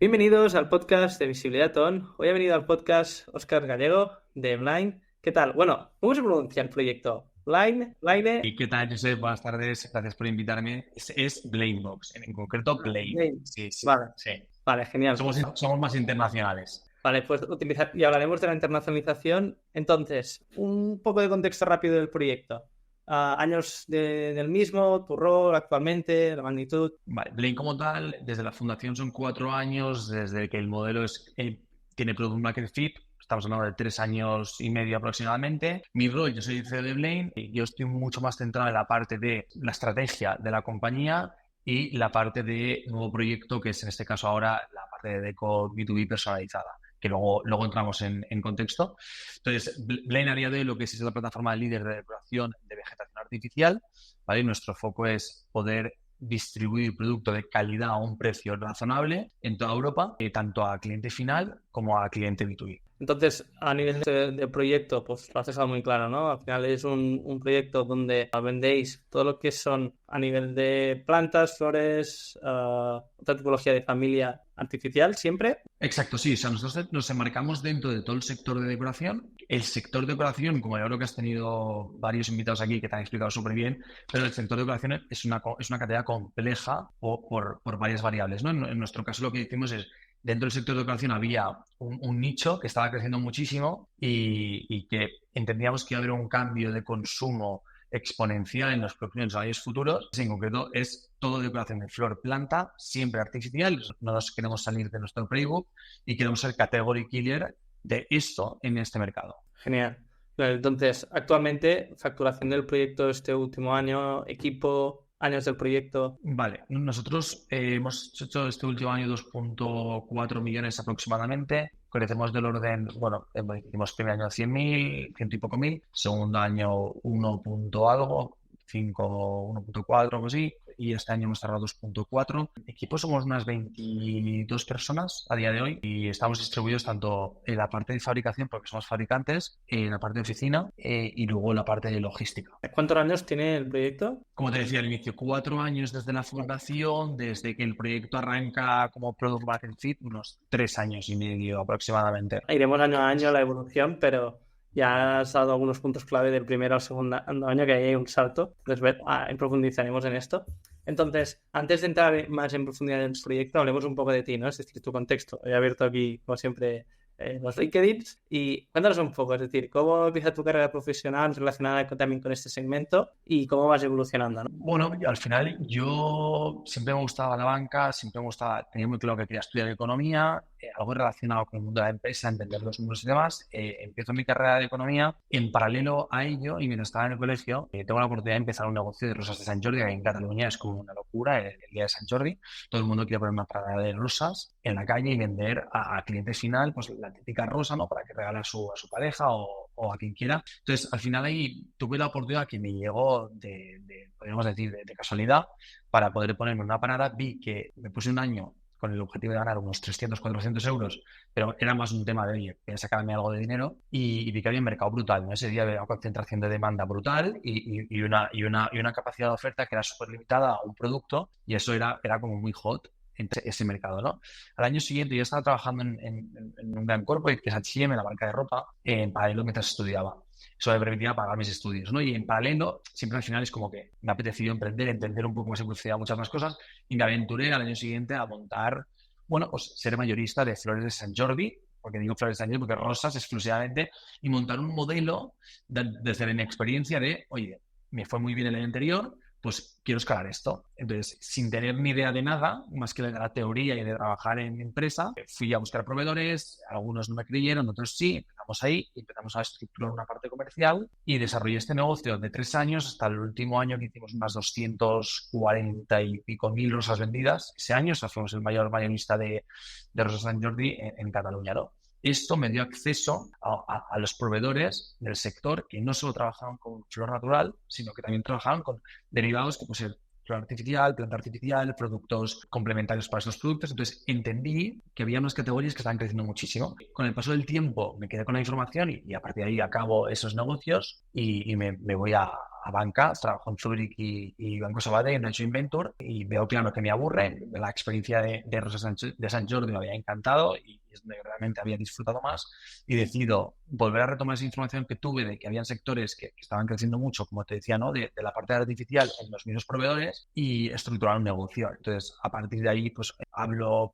Bienvenidos al podcast de Visibilidad On. Hoy ha venido al podcast Óscar Gallego de Blind. ¿Qué tal? Bueno, ¿cómo se pronuncia el proyecto? Blind. ¿Y qué tal, Josep? Buenas tardes, gracias por invitarme. Es Blamebox, en concreto Blame. Blind. Sí, sí, Vale, sí. vale, genial. Somos más internacionales. Vale, pues utilizar y hablaremos de la internacionalización. Entonces, un poco de contexto rápido del proyecto. Años del mismo, tu rol actualmente, la magnitud. Vale, Blame como tal, desde la fundación son 4 años, desde que el modelo tiene Product Market Fit. Estamos hablando de 3 años y medio aproximadamente. Mi rol, yo soy el CEO de Blame y yo estoy mucho más centrado en la parte de la estrategia de la compañía y la parte de nuevo proyecto, que es en este caso ahora la parte de Deco B2B personalizada, que luego entramos en contexto. Entonces, Blame a día de hoy lo que es la plataforma líder de depuración de vegetación artificial, ¿vale? Y nuestro foco es poder distribuir producto de calidad a un precio razonable en toda Europa, tanto a cliente final como a cliente B2B. Entonces, a nivel de proyecto, pues lo has dejado muy claro, ¿no? Al final es un proyecto donde vendéis todo lo que son a nivel de plantas, flores, otra tipología de familia artificial, siempre. Exacto, sí. O sea, nosotros nos enmarcamos dentro de todo el sector de decoración. El sector de decoración, como yo creo que has tenido varios invitados aquí que te han explicado súper bien, pero el sector de decoración es una categoría compleja por varias variables, ¿no? En nuestro caso lo que hicimos es, dentro del sector de decoración había un nicho que estaba creciendo muchísimo y que entendíamos que iba a haber un cambio de consumo exponencial en los próximos años futuros. En concreto, es todo decoración de flor, planta, siempre artificial. No nos queremos salir de nuestro playbook y queremos ser category killer de esto en este mercado. Genial. Vale, entonces, actualmente, facturación del proyecto este último año, equipo, años del proyecto. Vale, nosotros hemos hecho este último año 2,4 millones aproximadamente. Crecemos del orden, bueno, hicimos primer año 100.000, ciento y poco mil, segundo año 1 punto algo, 5, 1,4, algo así, y este año hemos cerrado 2,4. Equipo somos unas 22 personas a día de hoy y estamos distribuidos tanto en la parte de fabricación, porque somos fabricantes, en la parte de oficina y luego en la parte de logística. ¿Cuántos años tiene el proyecto? Como te decía al inicio, 4 años desde la fundación, desde que el proyecto arranca como Product Market Fit, unos 3 años y medio aproximadamente. Iremos año a año la evolución, pero ya has dado algunos puntos clave del primero al segundo año, que ahí hay un salto. Entonces, profundizaremos en esto. Entonces, antes de entrar más en profundidad en el proyecto, hablemos un poco de ti, ¿no? Es decir, tu contexto. He abierto aquí, como siempre, los LinkedIns y cuéntanos un poco, es decir, cómo empieza tu carrera profesional relacionada también con este segmento y cómo vas evolucionando, ¿no? Bueno, al final yo siempre me gustaba la banca, siempre me gustaba, tenía muy claro que quería estudiar economía, algo relacionado con el mundo de la empresa, entender los números y demás. Empiezo mi carrera de economía. En paralelo a ello, y mientras estaba en el colegio, tengo la oportunidad de empezar un negocio de rosas de Sant Jordi, que en Cataluña es como una locura el día de Sant Jordi. Todo el mundo quiere poner una parada de rosas en la calle y vender a cliente final pues la típica rosa, ¿no? Para que regale a su pareja o a quien quiera. Entonces, al final ahí tuve la oportunidad que me llegó podríamos decir, de casualidad, para poder ponerme una parada. Vi que me puse un año con el objetivo de ganar unos 300, 400 euros, pero era más un tema de, oye, quería sacarme algo de dinero y vi que había un mercado brutal, ¿no? Ese día había una concentración de demanda brutal y una capacidad de oferta que era súper limitada a un producto y eso era como muy hot en ese mercado, ¿no? Al año siguiente yo estaba trabajando en un gran corporate que es H&M, la marca de ropa, en paralelo mientras estudiaba. Eso me permitía pagar mis estudios, ¿no? Y en paralelo, siempre al final es como que me ha apetecido emprender, entender un poco más en profundidad muchas más cosas y me aventuré al año siguiente a montar, bueno, pues ser mayorista de flores de Sant Jordi, porque digo flores de Sant Jordi porque rosas exclusivamente, y montar un modelo desde mi experiencia de, oye, me fue muy bien el año anterior, pues quiero escalar esto. Entonces, sin tener ni idea de nada, más que de la teoría y de trabajar en empresa, fui a buscar proveedores, algunos no me creyeron, otros sí, empezamos ahí, empezamos a estructurar una parte comercial y desarrollé este negocio de 3 años hasta el último año que hicimos unas 240 y pico mil rosas vendidas. Ese año, o sea, fuimos el mayorista de rosas Sant Jordi en Cataluña, ¿no? Esto me dio acceso a los proveedores del sector que no solo trabajaban con flor natural, sino que también trabajaban con derivados que pueden ser flora artificial, planta artificial, productos complementarios para estos productos. Entonces entendí que había unas categorías que estaban creciendo muchísimo. Con el paso del tiempo me quedé con la información y a partir de ahí acabo esos negocios y me voy a banca, trabajo en Zurich y Banco Sabadell en el joint venture y veo claro que me aburre. La experiencia de Rosas de Sant Jordi me había encantado y es donde realmente había disfrutado más y decido volver a retomar esa información que tuve de que habían sectores que estaban creciendo mucho, como te decía, ¿no? De la parte artificial en los mismos proveedores y estructurar un negocio. Entonces, a partir de ahí, pues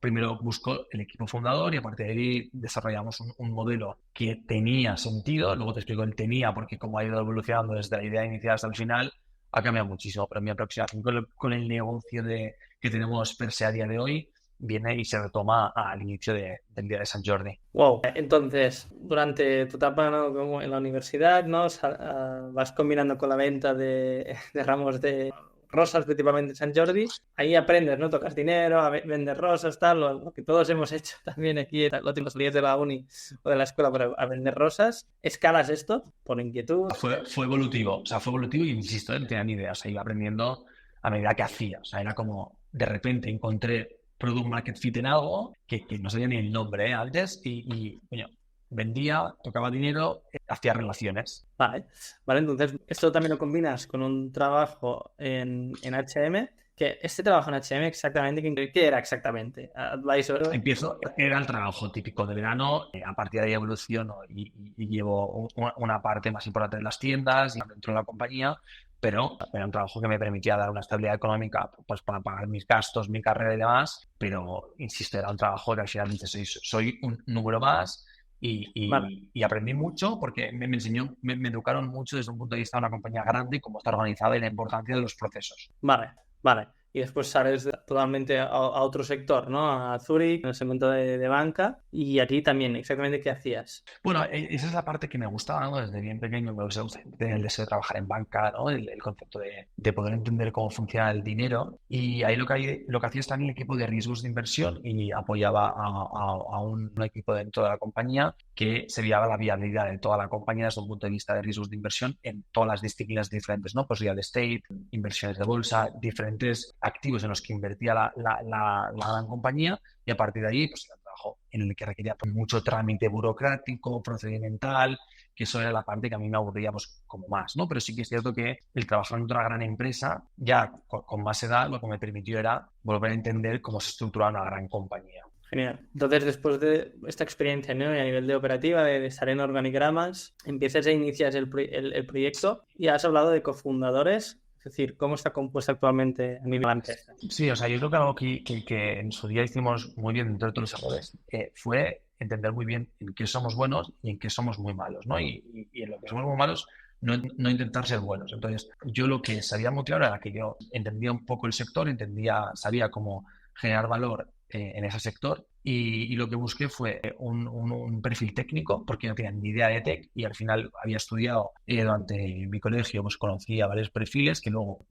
primero busco el equipo fundador y a partir de ahí desarrollamos un modelo que tenía sentido. Luego te explico el tenía porque como ha ido evolucionando desde la idea inicial hasta el final, ha cambiado muchísimo. Pero mi aproximación con el negocio que tenemos per se a día de hoy viene y se retoma al inicio del día de Sant Jordi. Wow. Entonces, durante tu etapa, ¿no? Como en la universidad, ¿no? Vas combinando con la venta de ramos de rosas, principalmente en Sant Jordi. Ahí aprendes, ¿no? Tocas dinero, a vender rosas, tal, lo que todos hemos hecho también aquí, lo tengo los de la uni o de la escuela, pero a vender rosas. ¿Escalas esto por inquietud? Fue evolutivo, o sea, fue evolutivo y insisto, no tenía ni idea, o sea, iba aprendiendo a medida que hacía, o sea, era como, de repente encontré product market fit en algo que no sabía ni el nombre antes y coño, vendía, tocaba dinero, hacía relaciones. Vale, entonces esto también lo combinas con un trabajo en H&M, que este trabajo en H&M exactamente, ¿qué era exactamente? Advisor. Era el trabajo típico de verano, a partir de ahí evoluciono y llevo una parte más importante de las tiendas y dentro de la compañía, pero era un trabajo que me permitía dar una estabilidad económica pues para pagar mis gastos, mi carrera y demás, pero insisto, era un trabajo que al final dices, soy un número más. Vale. Y aprendí mucho porque me educaron mucho desde un punto de vista de una compañía grande y cómo está organizada y la importancia de los procesos. Vale. Y después sales totalmente a otro sector, ¿no? A Zurich, en el segmento de banca. Y aquí también, exactamente, ¿qué hacías? Bueno, esa es la parte que me gustaba, ¿no? Desde bien pequeño me gusta tener el deseo de trabajar en banca, ¿no? El concepto de poder entender cómo funciona el dinero. Y ahí lo que hacía es también el equipo de riesgos de inversión y apoyaba a un equipo dentro de la compañía que se veía la viabilidad de toda la compañía desde un punto de vista de riesgos de inversión en todas las disciplinas diferentes, ¿no? Pues real estate, inversiones de bolsa, diferentes activos en los que invertía la gran compañía y a partir de ahí, pues el trabajo en el que requería mucho trámite burocrático, procedimental, que eso era la parte que a mí me aburría pues, como más, ¿no? Pero sí que es cierto que el trabajar en otra gran empresa, ya con más edad, lo que me permitió era volver a entender cómo se estructuraba una gran compañía. Genial. Entonces, después de esta experiencia, ¿no? A nivel de operativa, de estar en organigramas, empiezas e inicias el proyecto y has hablado de cofundadores. Es decir, ¿cómo está compuesta actualmente a nivel de la empresa? Sí, o sea, yo creo que algo que en su día hicimos muy bien dentro de todos los errores fue entender muy bien en qué somos buenos y en qué somos muy malos, ¿no? Y en lo que somos muy malos, no intentar ser buenos. Entonces, yo lo que sabía muy claro era que yo entendía un poco el sector, sabía cómo generar valor en ese sector y lo que busqué fue un perfil técnico porque no tenía ni idea de tech y al final había estudiado durante mi colegio, pues conocía varios perfiles que luego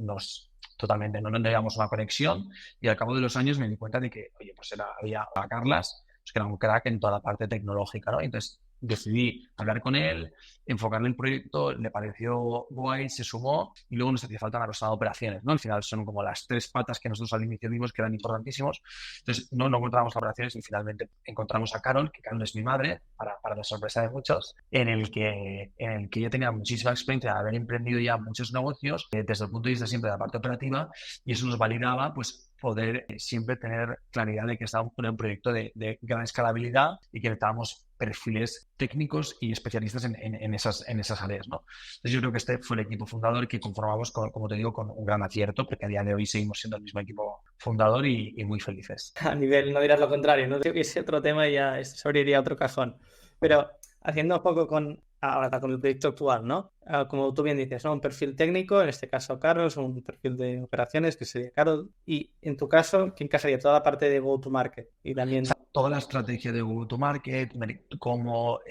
totalmente no teníamos una conexión y al cabo de los años me di cuenta de que, oye, pues había a Carlas, pues que era un crack en toda la parte tecnológica, ¿no? Entonces decidí hablar con él, enfocarle el proyecto, le pareció guay, se sumó y luego nos hacía falta una persona de operaciones, ¿no? Al final son como las tres patas que nosotros al inicio vimos que eran importantísimos. Entonces no encontramos las operaciones y finalmente encontramos a Carol, que Carol es mi madre, para la sorpresa de muchos, en el que ella tenía muchísima experiencia de haber emprendido ya muchos negocios desde el punto de vista siempre de la parte operativa y eso nos validaba pues poder siempre tener claridad de que estábamos en un proyecto de gran escalabilidad y que necesitábamos perfiles técnicos y especialistas en esas áreas, ¿no? Entonces yo creo que este fue el equipo fundador que conformamos, como te digo, con un gran acierto, porque a día de hoy seguimos siendo el mismo equipo fundador y muy felices. A nivel, no dirás lo contrario, ¿no? Ese otro tema ya se abriría otro cajón. Pero haciendo un poco ahora con el proyecto actual, ¿no? Como tú bien dices, ¿no? Un perfil técnico, en este caso Carlos, un perfil de operaciones que sería Carol. Y en tu caso, ¿qué encajaría? Toda la parte de go-to-market y también... Toda la estrategia de go-to-market, cómo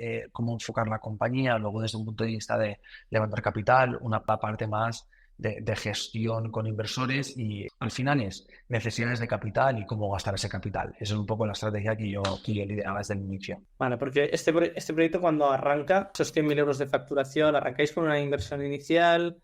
enfocar la compañía, luego desde un punto de vista de levantar capital, una parte más de gestión con inversores y al final es necesidades de capital y cómo gastar ese capital. Esa es un poco la estrategia que yo lideraba desde el inicio. Vale, porque este proyecto cuando arranca, esos 100.000 euros de facturación, ¿arrancáis con una inversión inicial?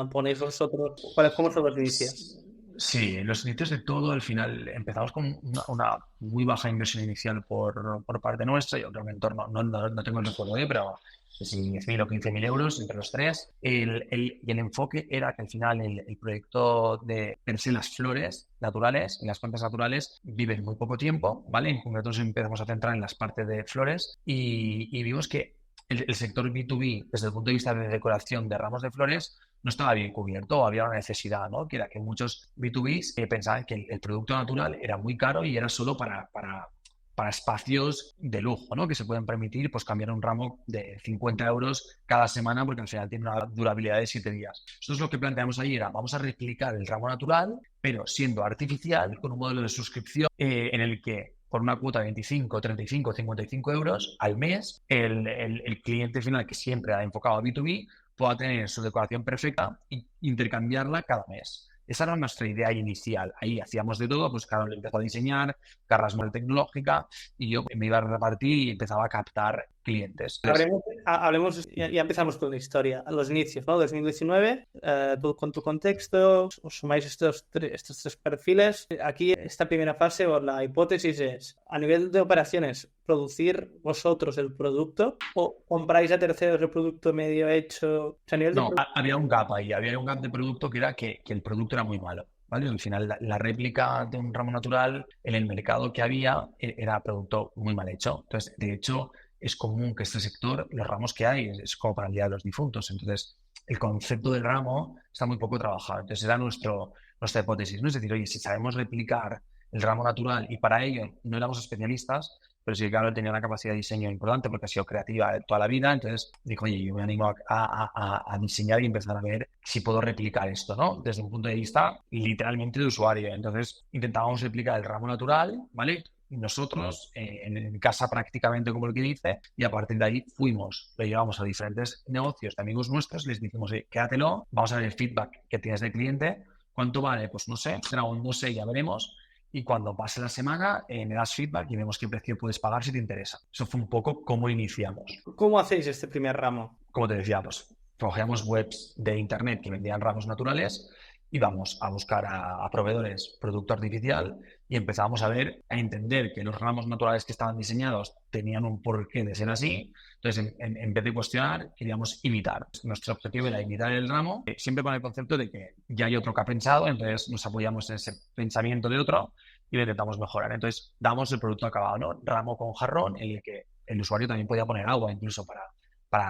¿Ponéis vosotros? ¿Cómo son los inicios? Sí, los inicios de todo, al final empezamos con una muy baja inversión inicial por parte nuestra. Yo creo que en torno, no tengo el recuerdo, pero si 10.000 o 15.000 euros entre los tres. Y el enfoque era que al final el proyecto de per se las flores naturales y las plantas naturales viven muy poco tiempo, ¿vale? En concreto nos empezamos a centrar en las partes de flores y vimos que el sector B2B, desde el punto de vista de decoración de ramos de flores, no estaba bien cubierto o había una necesidad, ¿no? Que era que muchos B2Bs pensaban que el producto natural era muy caro y era solo para espacios de lujo, ¿no? Que se pueden permitir pues cambiar un ramo de 50 euros cada semana porque al final tiene una durabilidad de 7 días. Nosotros lo que planteamos ahí era, vamos a replicar el ramo natural, pero siendo artificial, con un modelo de suscripción en el que por una cuota de 25, 35, 55 euros al mes, el cliente final que siempre ha enfocado a B2B pueda tener su decoración perfecta e intercambiarla cada mes. Esa era nuestra idea inicial. Ahí hacíamos de todo, pues Carol empezó a diseñar, Carras más tecnológica y yo me iba a repartir y empezaba a captar clientes. Hablemos, ya empezamos con la historia, a los inicios, ¿no? 2019, tú con tu contexto, os sumáis estos tres perfiles. Aquí, esta primera fase o la hipótesis es, a nivel de operaciones, producir vosotros el producto o compráis a terceros el producto medio hecho. O sea, a nivel de... No, había un gap ahí, había un gap de producto que era que el producto era muy malo. ¿Vale? Al final, la réplica de un ramo natural en el mercado que había era producto muy mal hecho. Entonces, de hecho, es común que este sector, los ramos que hay, es como para el Día de los Difuntos. Entonces, el concepto del ramo está muy poco trabajado. Entonces, era nuestra hipótesis, ¿no? Es decir, oye, si sabemos replicar el ramo natural y para ello no éramos especialistas, pero sí que claro, tenía una capacidad de diseño importante porque ha sido creativa toda la vida, entonces dijo, oye, yo me animo a diseñar y empezar a ver si puedo replicar esto, ¿no? Desde un punto de vista literalmente de usuario. Entonces intentábamos replicar el ramo natural, ¿vale? Nosotros, en casa prácticamente como el que dice, y a partir de ahí lo llevamos a diferentes negocios de amigos nuestros, les dijimos, oye, quédatelo, vamos a ver el feedback que tienes del cliente, ¿cuánto vale? Pues no sé, será un no sé, ya veremos. Y cuando pase la semana, me das feedback y vemos qué precio puedes pagar si te interesa. Eso fue un poco cómo iniciamos. ¿Cómo hacéis este primer ramo? Como te decía, pues cogíamos webs de internet que vendían ramos naturales, íbamos a buscar a proveedores producto artificial y empezábamos a ver, a entender que los ramos naturales que estaban diseñados tenían un porqué de ser así. Entonces, en vez de cuestionar, queríamos imitar. Nuestro objetivo era imitar el ramo, siempre con el concepto de que ya hay otro que ha pensado, entonces nos apoyamos en ese pensamiento de otro y lo intentamos mejorar. Entonces, damos el producto acabado, ¿no? Ramo con jarrón, en el que el usuario también podía poner agua incluso para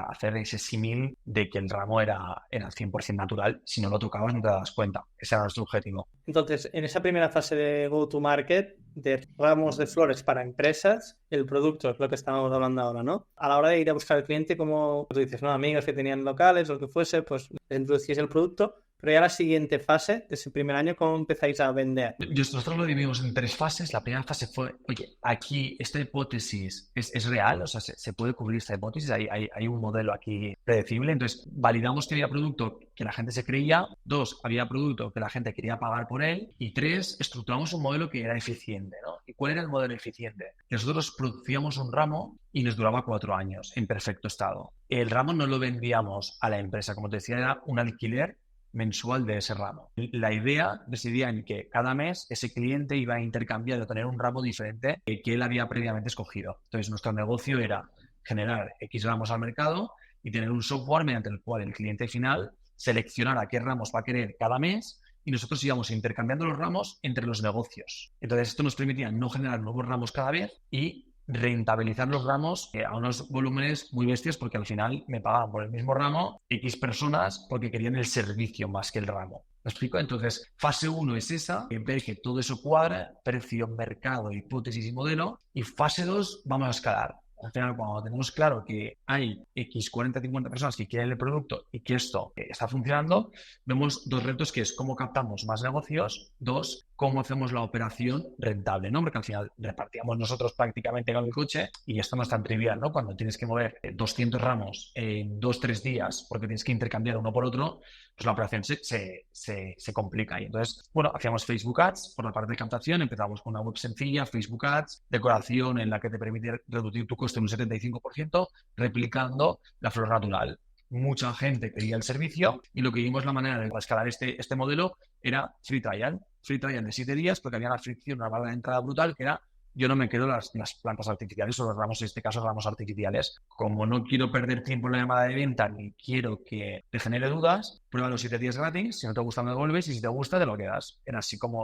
hacer ese símil de que el ramo era 100% natural. Si no lo tocabas, no te das cuenta. Ese era nuestro objetivo. Entonces, en esa primera fase de go-to-market, de ramos de flores para empresas, el producto es lo que estábamos hablando ahora, ¿no? A la hora de ir a buscar al cliente, como tú dices, ¿no? Amigos que tenían locales o lo que fuese, pues le introducís el producto. Pero ya la siguiente fase de ese primer año, ¿cómo empezáis a vender? Nosotros lo dividimos en 3 fases. La primera fase fue, oye, aquí esta hipótesis es real, o sea, se puede cubrir esta hipótesis, hay un modelo aquí predecible. Entonces, validamos que había producto que la gente se creía. 2, había producto que la gente quería pagar por él. Y 3, estructuramos un modelo que era eficiente, ¿no? ¿Y cuál era el modelo eficiente? Que nosotros producíamos un ramo y nos duraba 4 años en perfecto estado. El ramo no lo vendíamos a la empresa, como te decía, era un alquiler mensual de ese ramo. La idea residía en que cada mes ese cliente iba a intercambiar o tener un ramo diferente que él había previamente escogido. Entonces, nuestro negocio era generar X ramos al mercado y tener un software mediante el cual el cliente final seleccionara qué ramos va a querer cada mes y nosotros íbamos intercambiando los ramos entre los negocios. Entonces, esto nos permitía no generar nuevos ramos cada vez y rentabilizar los ramos a unos volúmenes muy bestias porque al final me pagaban por el mismo ramo X personas porque querían el servicio más que el ramo. ¿Me explico? Entonces, fase 1 es esa, ver que todo eso cuadra, precio, mercado, hipótesis y modelo. Y fase 2, vamos a escalar. Al final, cuando tenemos claro que hay X 40, 50 personas que quieren el producto y que esto está funcionando, vemos 2 retos que es cómo captamos más negocios, 2, cómo hacemos la operación rentable, ¿no? Porque al final repartíamos nosotros prácticamente con el coche y esto no es tan trivial, ¿no? Cuando tienes que mover 200 ramos en 2-3 días porque tienes que intercambiar uno por otro, pues la operación se complica. Y entonces, bueno, hacíamos Facebook Ads por la parte de captación, empezamos con una web sencilla, Facebook Ads, decoración en la que te permite reducir tu coste en un 75%, replicando la flor natural. Mucha gente quería el servicio y lo que vimos la manera de escalar este modelo era free trial. free trial de 7 días porque había una fricción, una barra de entrada brutal que era yo no me quedo las plantas artificiales o los ramos, en este caso ramos artificiales. Como no quiero perder tiempo en la llamada de venta ni quiero que te genere dudas, prueba los 7 días gratis, si no te gusta me devuelves y si te gusta te lo quedas.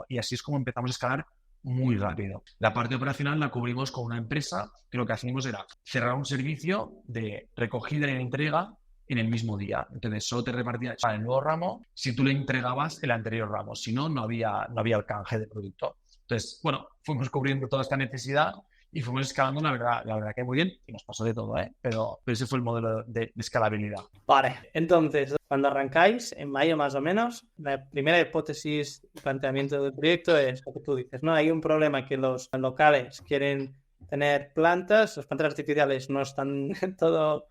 Y así es como empezamos a escalar muy rápido. La parte operacional la cubrimos con una empresa que lo que hacíamos era cerrar un servicio de recogida y entrega en el mismo día. Entonces solo te repartías para el nuevo ramo si tú le entregabas el anterior ramo. Si no, no había el canje de producto. Entonces, bueno, fuimos cubriendo toda esta necesidad y fuimos escalando, la verdad que muy bien, y nos pasó de todo, pero ese fue el modelo de escalabilidad. Vale, entonces, cuando arrancáis, en mayo más o menos, la primera hipótesis y planteamiento del proyecto es lo que tú dices, ¿no? Hay un problema que los locales quieren tener plantas, las plantas artificiales no están todo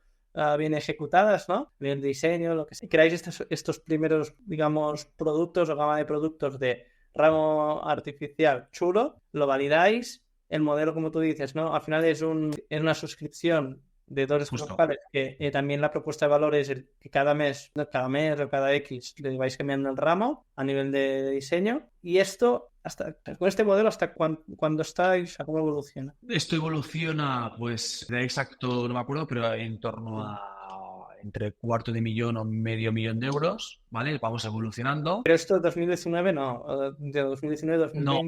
bien ejecutadas, ¿no? Bien diseño, lo que sea. Creáis estos primeros, digamos, productos o gama de productos de ramo artificial chulo, lo validáis, el modelo, como tú dices, ¿no? Al final es una suscripción de 2 euros locales, que también la propuesta de valor es que cada mes o cada X le vais cambiando el ramo a nivel de diseño. Y esto, con este modelo, ¿hasta cuándo estáis? ¿Cómo evoluciona? Esto evoluciona, pues, de exacto no me acuerdo, pero en torno a entre $250,000 o $500,000 de euros, ¿vale? Vamos evolucionando. Pero esto de 2019 no, de 2019 a 2020. No,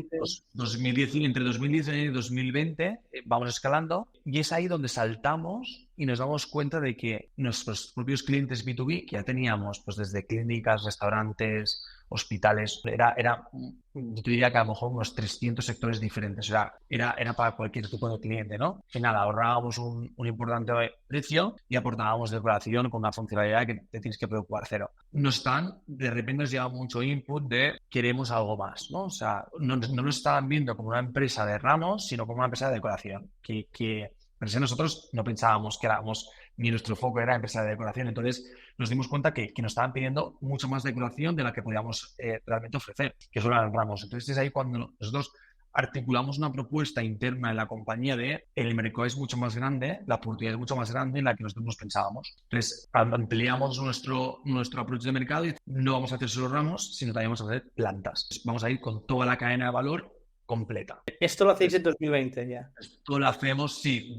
entre 2019 y 2020 vamos escalando y es ahí donde saltamos y nos damos cuenta de que nuestros propios clientes B2B, que ya teníamos pues desde clínicas, restaurantes, hospitales, yo te diría que a lo mejor unos 300 sectores diferentes, o sea, era para cualquier tipo de cliente, ¿no? Que nada, ahorrábamos un importante precio y aportábamos decoración con una funcionalidad que te tienes que preocupar cero. De repente nos llega mucho input de queremos algo más, ¿no? O sea, no nos estaban viendo como una empresa de ramos, sino como una empresa de decoración, pero si nosotros no pensábamos que ni nuestro foco era empresa de decoración, entonces nos dimos cuenta que nos estaban pidiendo mucho más decoración de la que podíamos realmente ofrecer, que solo eran ramos. Entonces es ahí cuando nosotros articulamos una propuesta interna en la compañía de el mercado es mucho más grande, la oportunidad es mucho más grande en la que nosotros nos pensábamos. Entonces ampliamos nuestro approach de mercado y no vamos a hacer solo ramos, sino también vamos a hacer plantas. Vamos a ir con toda la cadena de valor completa. Esto lo hacéis en 2020 ya. Esto lo hacemos, sí,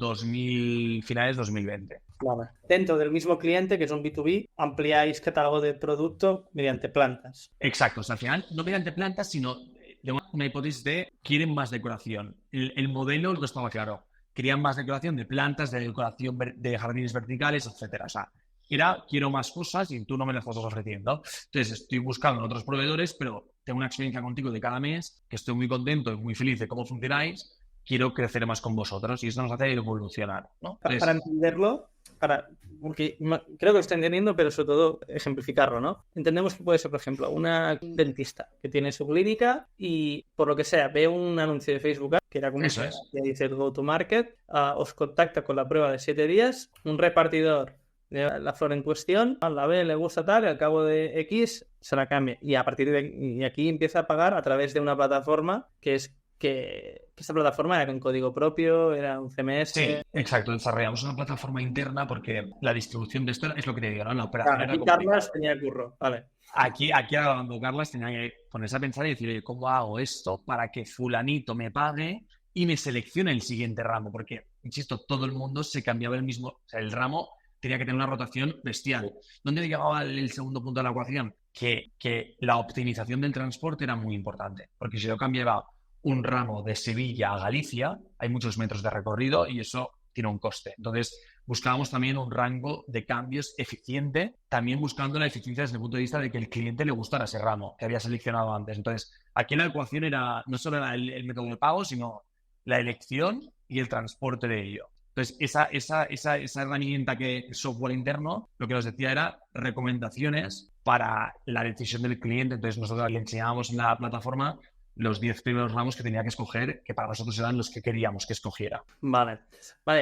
finales 2020. Vale. Dentro del mismo cliente, que es un B2B, ampliáis catálogo de producto mediante plantas. Exacto, o sea, al final no mediante plantas, sino de una hipótesis de quieren más decoración. El modelo no estaba claro. Querían más decoración de plantas, de decoración de jardines verticales, etcétera. O sea, quiero más cosas y tú no me las estás ofreciendo. Entonces, estoy buscando en otros proveedores, pero tengo una experiencia contigo de cada mes, que estoy muy contento y muy feliz de cómo funcionáis, quiero crecer más con vosotros y eso nos hace evolucionar, ¿no? Entonces, para entenderlo, porque creo que lo estoy entendiendo, pero sobre todo ejemplificarlo, ¿no? Entendemos que puede ser, por ejemplo, una dentista que tiene su clínica y, por lo que sea, ve un anuncio de Facebook que era como eso es. Que dice el go to market, os contacta con la prueba de 7 días, un repartidor de la flor en cuestión, la ve, le gusta tal, y al cabo de X se la cambia. Y a partir de aquí empieza a pagar a través de una plataforma que esta plataforma era con código propio, era un CMS. Sí, exacto. Desarrollamos una plataforma interna porque la distribución de esto es lo que te digo, ¿no? La operación Claro, era aquí Carlas tenía el curro, vale. Aquí hablando Carlas tenía que ponerse a pensar y decir, oye, ¿cómo hago esto para que fulanito me pague y me seleccione el siguiente ramo? Porque, insisto, todo el mundo se cambiaba o sea, el ramo tenía que tener una rotación bestial. ¿Dónde llegaba el segundo punto de la ecuación? Que la optimización del transporte era muy importante, porque si yo cambiaba un ramo de Sevilla a Galicia, hay muchos metros de recorrido y eso tiene un coste. Entonces, buscábamos también un rango de cambios eficiente, también buscando la eficiencia desde el punto de vista de que el cliente le gustara ese ramo que había seleccionado antes. Entonces, aquí la ecuación no solo era el método de pago, sino la elección y el transporte de ello. Entonces, esa herramienta que el software interno lo que nos decía era recomendaciones para la decisión del cliente. Entonces, nosotros le enseñábamos en la plataforma los 10 primeros ramos que tenía que escoger, que para nosotros eran los que queríamos que escogiera. Vale,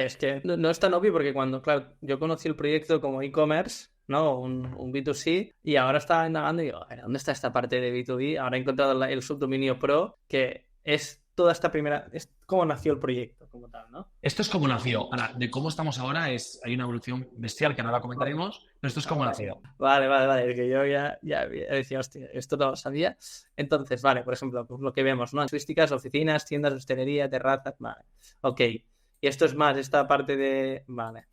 es que no es tan obvio porque claro, yo conocí el proyecto como e-commerce, ¿no? Un B2C, y ahora estaba indagando y digo, ¿dónde está esta parte de B2B? Ahora he encontrado el subdominio Pro, que es toda esta primera... Es cómo nació el proyecto como tal, ¿no? Esto es como nació. Ahora, de cómo estamos ahora hay una evolución bestial que ahora la comentaremos, pero esto es como nació. Vale, que yo ya decía, hostia, esto no lo sabía. Entonces, vale, por ejemplo, pues lo que vemos, ¿no? Turísticas, oficinas, tiendas, hostelería, terrazas, vale. Ok. Y esto es más, esta parte de... Vale,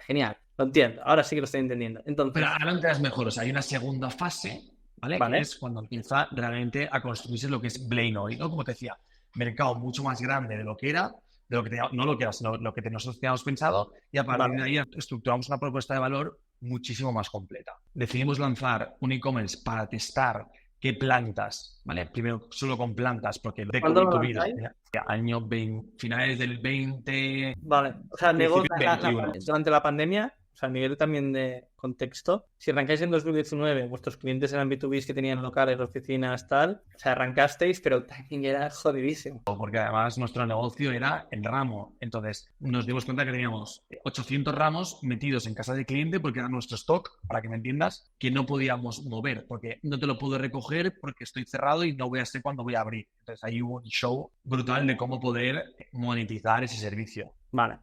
genial. Lo entiendo. Ahora sí que lo estoy entendiendo. Entonces... Pero ahora enteras mejor. O sea, hay una segunda fase, ¿vale? Que es cuando empieza realmente a construirse lo que es Blaine hoy, ¿no? Como te decía, mercado mucho más grande de lo que era, de lo que tenía, no lo que era, sino lo que nosotros teníamos pensado, y a partir de ahí estructuramos una propuesta de valor muchísimo más completa. Decidimos lanzar un e-commerce para testar qué plantas, ¿vale? Primero solo con plantas, porque de ¿Cuándo lo COVID, lanzáis? año 20, finales del 20... Vale, o sea, negocio, 21. durante la pandemia, o sea, a nivel también de contexto, si arrancáis en 2019, vuestros clientes eran B2Bs que tenían locales, oficinas, tal, o sea, arrancasteis, pero el timing era jodidísimo. Porque además nuestro negocio era el ramo. Entonces nos dimos cuenta que teníamos 800 ramos metidos en casa del cliente porque era nuestro stock, para que me entiendas, que no podíamos mover porque no te lo puedo recoger porque estoy cerrado y no voy a sé cuándo voy a abrir. Entonces ahí hubo un show brutal de cómo poder monetizar ese servicio. Vale,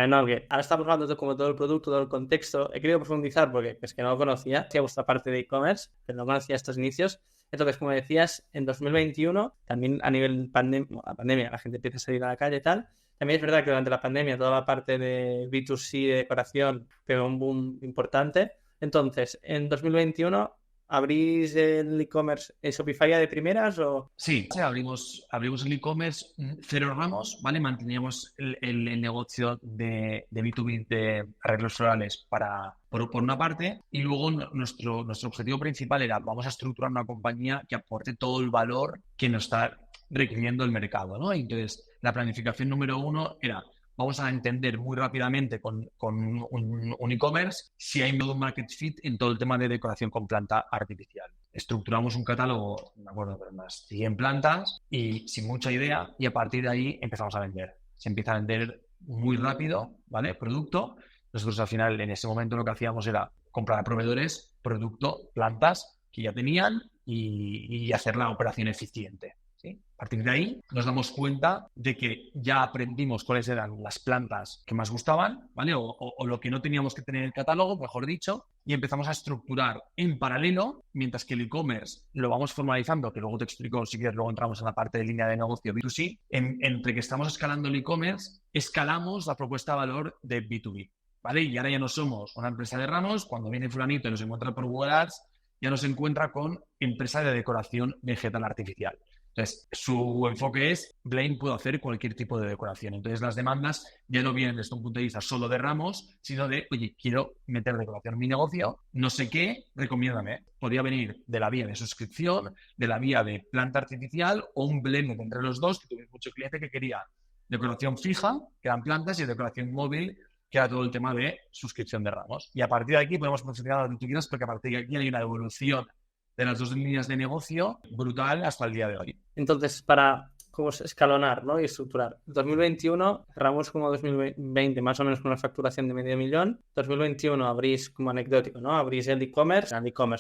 no, que ahora estamos hablando de como todo el producto, todo el contexto. He querido profundizar porque es que no lo conocía, hacía vuestra parte de e-commerce, pero no conocía estos inicios. Entonces, como decías, en 2021, también a nivel la pandemia, la gente empieza a salir a la calle y tal. También es verdad que durante la pandemia toda la parte de B2C, de decoración, pegó un boom importante. Entonces, en 2021... ¿abrís el e-commerce en Shopify de primeras o...? Sí, abrimos el e-commerce, 0 ramos, ¿vale? Manteníamos el negocio de B2B de arreglos florales por una parte, y luego nuestro objetivo principal era vamos a estructurar una compañía que aporte todo el valor que nos está requiriendo el mercado, ¿no? Entonces, la planificación número 1 era vamos a entender muy rápidamente con un e-commerce si hay un market fit en todo el tema de decoración con planta artificial. Estructuramos un catálogo, me acuerdo, de unas 100 plantas y sin mucha idea, y a partir de ahí empezamos a vender. Se empieza a vender muy rápido, ¿vale? Producto. Nosotros al final en ese momento lo que hacíamos era comprar a proveedores, producto, plantas que ya tenían y hacer la operación eficiente. ¿Sí? A partir de ahí nos damos cuenta de que ya aprendimos cuáles eran las plantas que más gustaban, ¿vale? O lo que no teníamos que tener en el catálogo, mejor dicho, y empezamos a estructurar en paralelo, mientras que el e-commerce lo vamos formalizando, que luego te explico, si quieres, luego entramos en la parte de línea de negocio B2C, entre que estamos escalando el e-commerce, escalamos la propuesta de valor de B2B, ¿vale? Y ahora ya no somos una empresa de ramos, cuando viene fulanito y nos encuentra por Google Ads, ya nos encuentra con empresa de decoración vegetal artificial. Entonces, su enfoque es, Blaine puede hacer cualquier tipo de decoración. Entonces, las demandas ya no vienen desde un punto de vista solo de ramos, sino de, oye, quiero meter decoración en mi negocio, no sé qué, recomiéndame. Podría venir de la vía de suscripción, de la vía de planta artificial o un blend entre los dos, que tuve mucho cliente que quería decoración fija, que eran plantas, y decoración móvil, que era todo el tema de suscripción de ramos. Y a partir de aquí podemos profundizar lo que tú quieras, porque a partir de aquí hay una evolución de las dos líneas de negocio brutal hasta el día de hoy. Entonces, para como escalonar, ¿no? Y estructurar. 2021 cerramos como 2020 más o menos con una facturación de $500,000. 2021 abrís como anecdótico, ¿no? Abrís el e-commerce,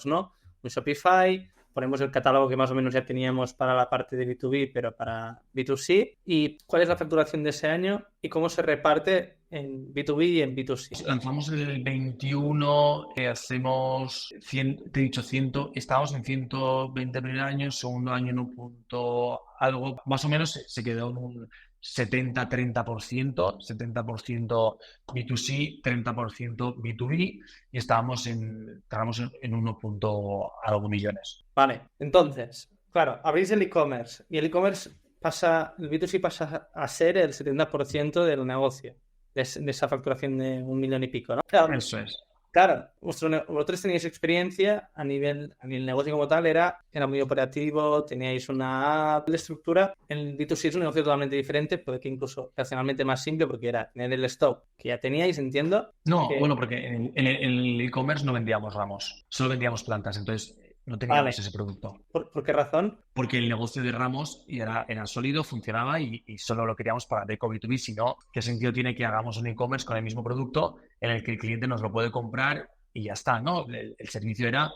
¿no? Un Shopify, ponemos el catálogo que más o menos ya teníamos para la parte de B2B, pero para B2C. ¿Y cuál es la facturación de ese año y cómo se reparte en B2B y en B2C? Lanzamos el 21, hacemos 100, te he dicho 100, estábamos en 120 primer año, segundo año en un punto algo, más o menos se quedó en un 70-30%, 70% B2C, 30% B2B, y estábamos en 1 punto algo millones. Vale, entonces, claro, abrís el e-commerce y el e-commerce el B2C pasa a ser el 70% del negocio, de esa facturación de 1 millón y pico, ¿no? Claro, eso es. Claro, vosotros teníais experiencia a nivel negocio como tal, era muy operativo, teníais una app de estructura. El B2C es un negocio totalmente diferente, puede que incluso racionalmente más simple, porque era tener el stock que ya teníais, entiendo. No, bueno, porque en el e-commerce no vendíamos ramos, solo vendíamos plantas, entonces no teníamos ese producto. ¿Por qué razón? Porque el negocio de ramos era sólido, funcionaba y solo lo queríamos para Deco B2B, si no, ¿qué sentido tiene que hagamos un e-commerce con el mismo producto en el que el cliente nos lo puede comprar y ya está, ¿no? El servicio era,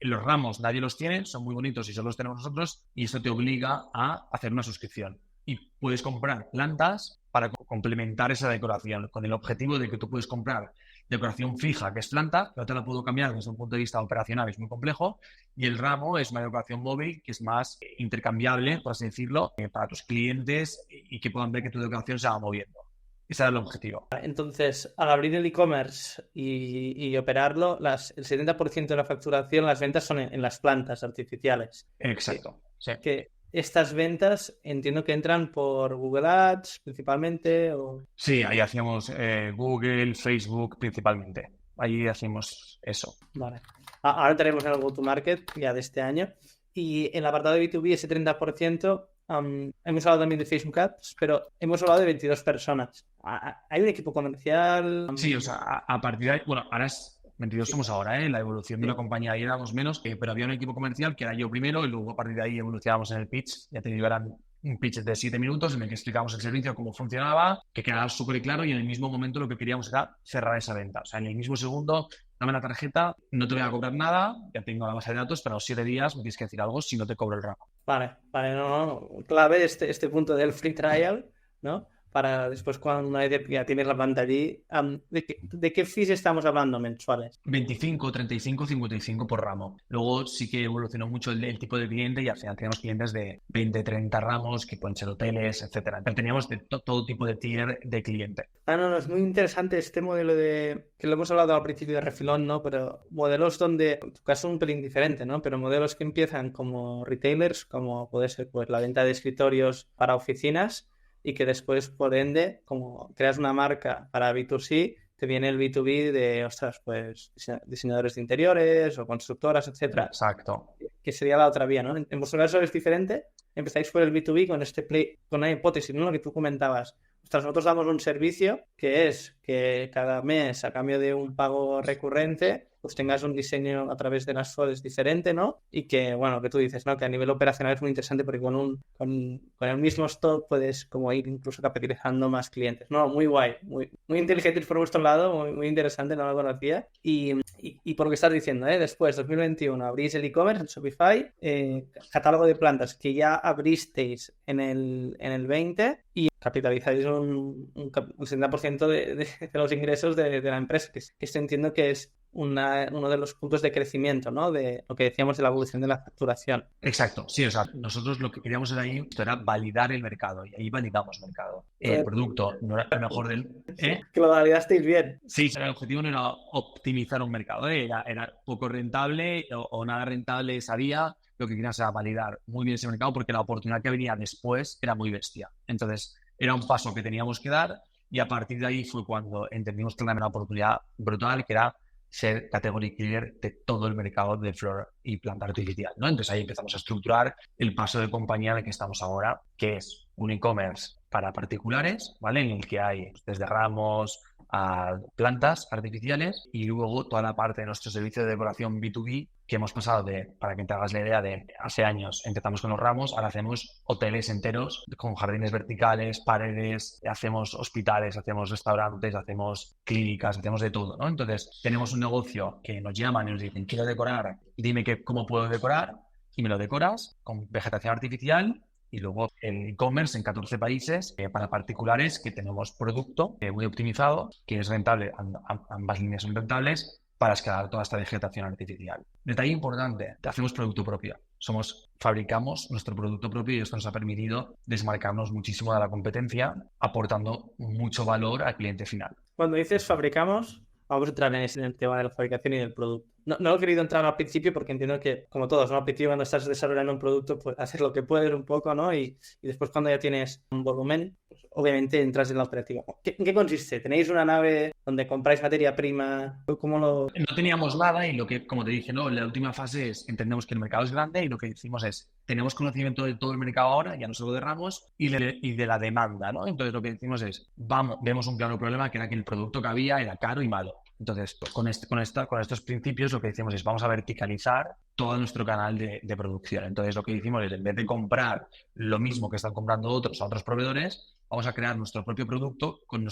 los ramos nadie los tiene, son muy bonitos y solo los tenemos nosotros, y eso te obliga a hacer una suscripción. Y puedes comprar plantas para complementar esa decoración, con el objetivo de que tú puedes comprar decoración fija, que es planta, que no te la puedo cambiar desde un punto de vista operacional, es muy complejo, y el ramo es una decoración móvil que es más intercambiable, por así decirlo, para tus clientes y que puedan ver que tu decoración se va moviendo. Ese era el objetivo. Entonces, al abrir el e-commerce y operarlo, el 70% de la facturación, las ventas son en las plantas artificiales. Exacto. Sí. Que estas ventas entiendo que entran por Google Ads principalmente. Sí, ahí hacíamos Google, Facebook principalmente. Ahí hacemos eso. Vale. Ahora tenemos el go-to-market ya de este año. Y en el apartado de B2B, ese 30%, hemos hablado también de Facebook Ads, pero hemos hablado de 22 personas. ¿Hay un equipo comercial? Sí, o sea, a partir de ahí, bueno, ahora es 22 somos ahora, la evolución de la compañía ahí éramos menos, pero había un equipo comercial que era yo primero y luego a partir de ahí evolucionábamos en el pitch. Ya te digo, eran un pitch de 7 minutos en el que explicábamos el servicio, cómo funcionaba, que quedaba súper claro y en el mismo momento lo que queríamos era cerrar esa venta. O sea, en el mismo segundo, dame la tarjeta, no te voy a cobrar nada, ya tengo la base de datos, pero a los 7 días me tienes que decir algo si no te cobro el ramo. Vale, no. Clave este punto del free trial, ¿no? Para después, cuando una vez ya tienes la planta allí, ¿de qué fees estamos hablando mensuales? 25, 35, 55 por ramo. Luego sí que evolucionó mucho el tipo de cliente y al final teníamos clientes de 20, 30 ramos, que pueden ser hoteles, etcétera. Pero teníamos de todo tipo de tier de cliente. No, es muy interesante este modelo que lo hemos hablado al principio de refilón, ¿no? Pero modelos donde, en tu caso un pelín diferente, ¿no? Pero modelos que empiezan como retailers, como puede ser pues la venta de escritorios para oficinas, y que después, por ende, como creas una marca para B2C, te viene el B2B de, ostras, pues diseñadores de interiores o constructoras, etcétera. Exacto. Que sería la otra vía, ¿no? En vuestro caso es diferente. Empezáis por el B2B con una hipótesis, ¿no? Lo que tú comentabas. Ostras, nosotros damos un servicio que es que cada mes, a cambio de un pago recurrente, pues tengas un diseño a través de las FODs diferente, ¿no? Y que, bueno, que tú dices, ¿no? Que a nivel operacional es muy interesante porque con el mismo stock puedes como ir incluso capitalizando más clientes. No, muy guay, muy inteligente por vuestro lado, muy interesante, no lo conocía. Y por lo que estás diciendo, después, 2021, abrís el e-commerce en Shopify, catálogo de plantas que ya abristeis en el 20 y capitalizáis un 70% de los ingresos de la empresa, que esto entiendo que es uno de los puntos de crecimiento, ¿no? De lo que decíamos de la evolución de la facturación. Exacto, sí, o sea, nosotros lo que queríamos era validar el mercado y ahí validamos el mercado. El producto no era el mejor Que lo validasteis bien. Sí, el objetivo no era optimizar un mercado, era poco rentable o nada rentable esa vía. Lo que queríamos era validar muy bien ese mercado porque la oportunidad que venía después era muy bestia. Entonces, era un paso que teníamos que dar y a partir de ahí fue cuando entendimos que era una oportunidad brutal, que era ser category killer de todo el mercado de flor y planta artificial, ¿no? Entonces ahí empezamos a estructurar el paso de compañía en el que estamos ahora, que es un e-commerce para particulares, ¿vale? En el que hay desde ramos a plantas artificiales y luego toda la parte de nuestro servicio de decoración B2B que hemos pasado para que te hagas la idea de hace años empezamos con los ramos, ahora hacemos hoteles enteros con jardines verticales, paredes, hacemos hospitales, hacemos restaurantes, hacemos clínicas, hacemos de todo, ¿no? Entonces tenemos un negocio que nos llaman y nos dicen quiero decorar, dime cómo puedo decorar y me lo decoras con vegetación artificial. Y luego el e-commerce en 14 países para particulares que tenemos producto muy optimizado, que es rentable, ambas líneas son rentables para escalar toda esta vegetación artificial. Detalle importante, hacemos producto propio. Fabricamos nuestro producto propio y esto nos ha permitido desmarcarnos muchísimo de la competencia, aportando mucho valor al cliente final. Cuando dices fabricamos, vamos a entrar en el tema de la fabricación y del producto. No he querido entrar al principio porque entiendo que, como todos, ¿no? Al principio cuando estás desarrollando un producto, pues haces lo que puedes un poco, ¿no? Y después cuando ya tienes un volumen, pues, obviamente entras en la operativa. ¿En qué consiste? ¿Tenéis una nave donde compráis materia prima? ¿Cómo lo...? No teníamos nada y lo que, como te dije, ¿no? La última fase es, entendemos que el mercado es grande y lo que decimos es, tenemos conocimiento de todo el mercado ahora, ya no solo de ramos, y de la demanda, ¿no? Entonces lo que decimos es, vemos un claro problema que era que el producto que había era caro y malo. Entonces, con estos principios lo que decimos es vamos a verticalizar todo nuestro canal de producción. Entonces, lo que decimos es, en vez de comprar lo mismo que están comprando otros a otros proveedores, vamos a crear nuestro propio producto con